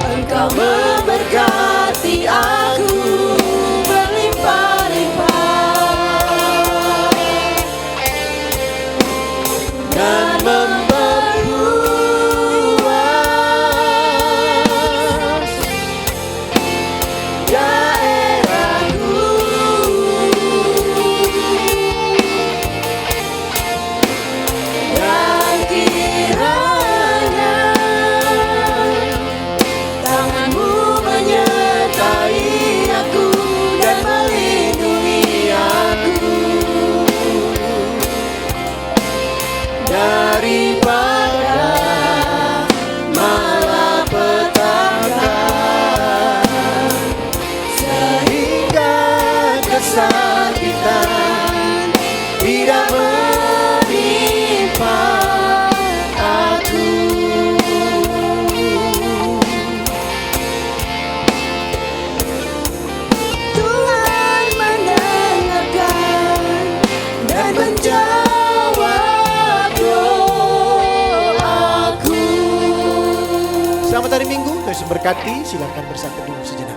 Engkau memberkati aku berlimpah-limpah dan memperluas daerahku, dan kiranya tanganmu menyertai aku dan melindungi aku daripada malapetaka, sehingga kesakitan tidak menimpa aku. Tuhan mendengarkan dan menjawab doaku. Selamat hari Minggu, Tuhan berkati. Silakan bersatu dulu sejenak.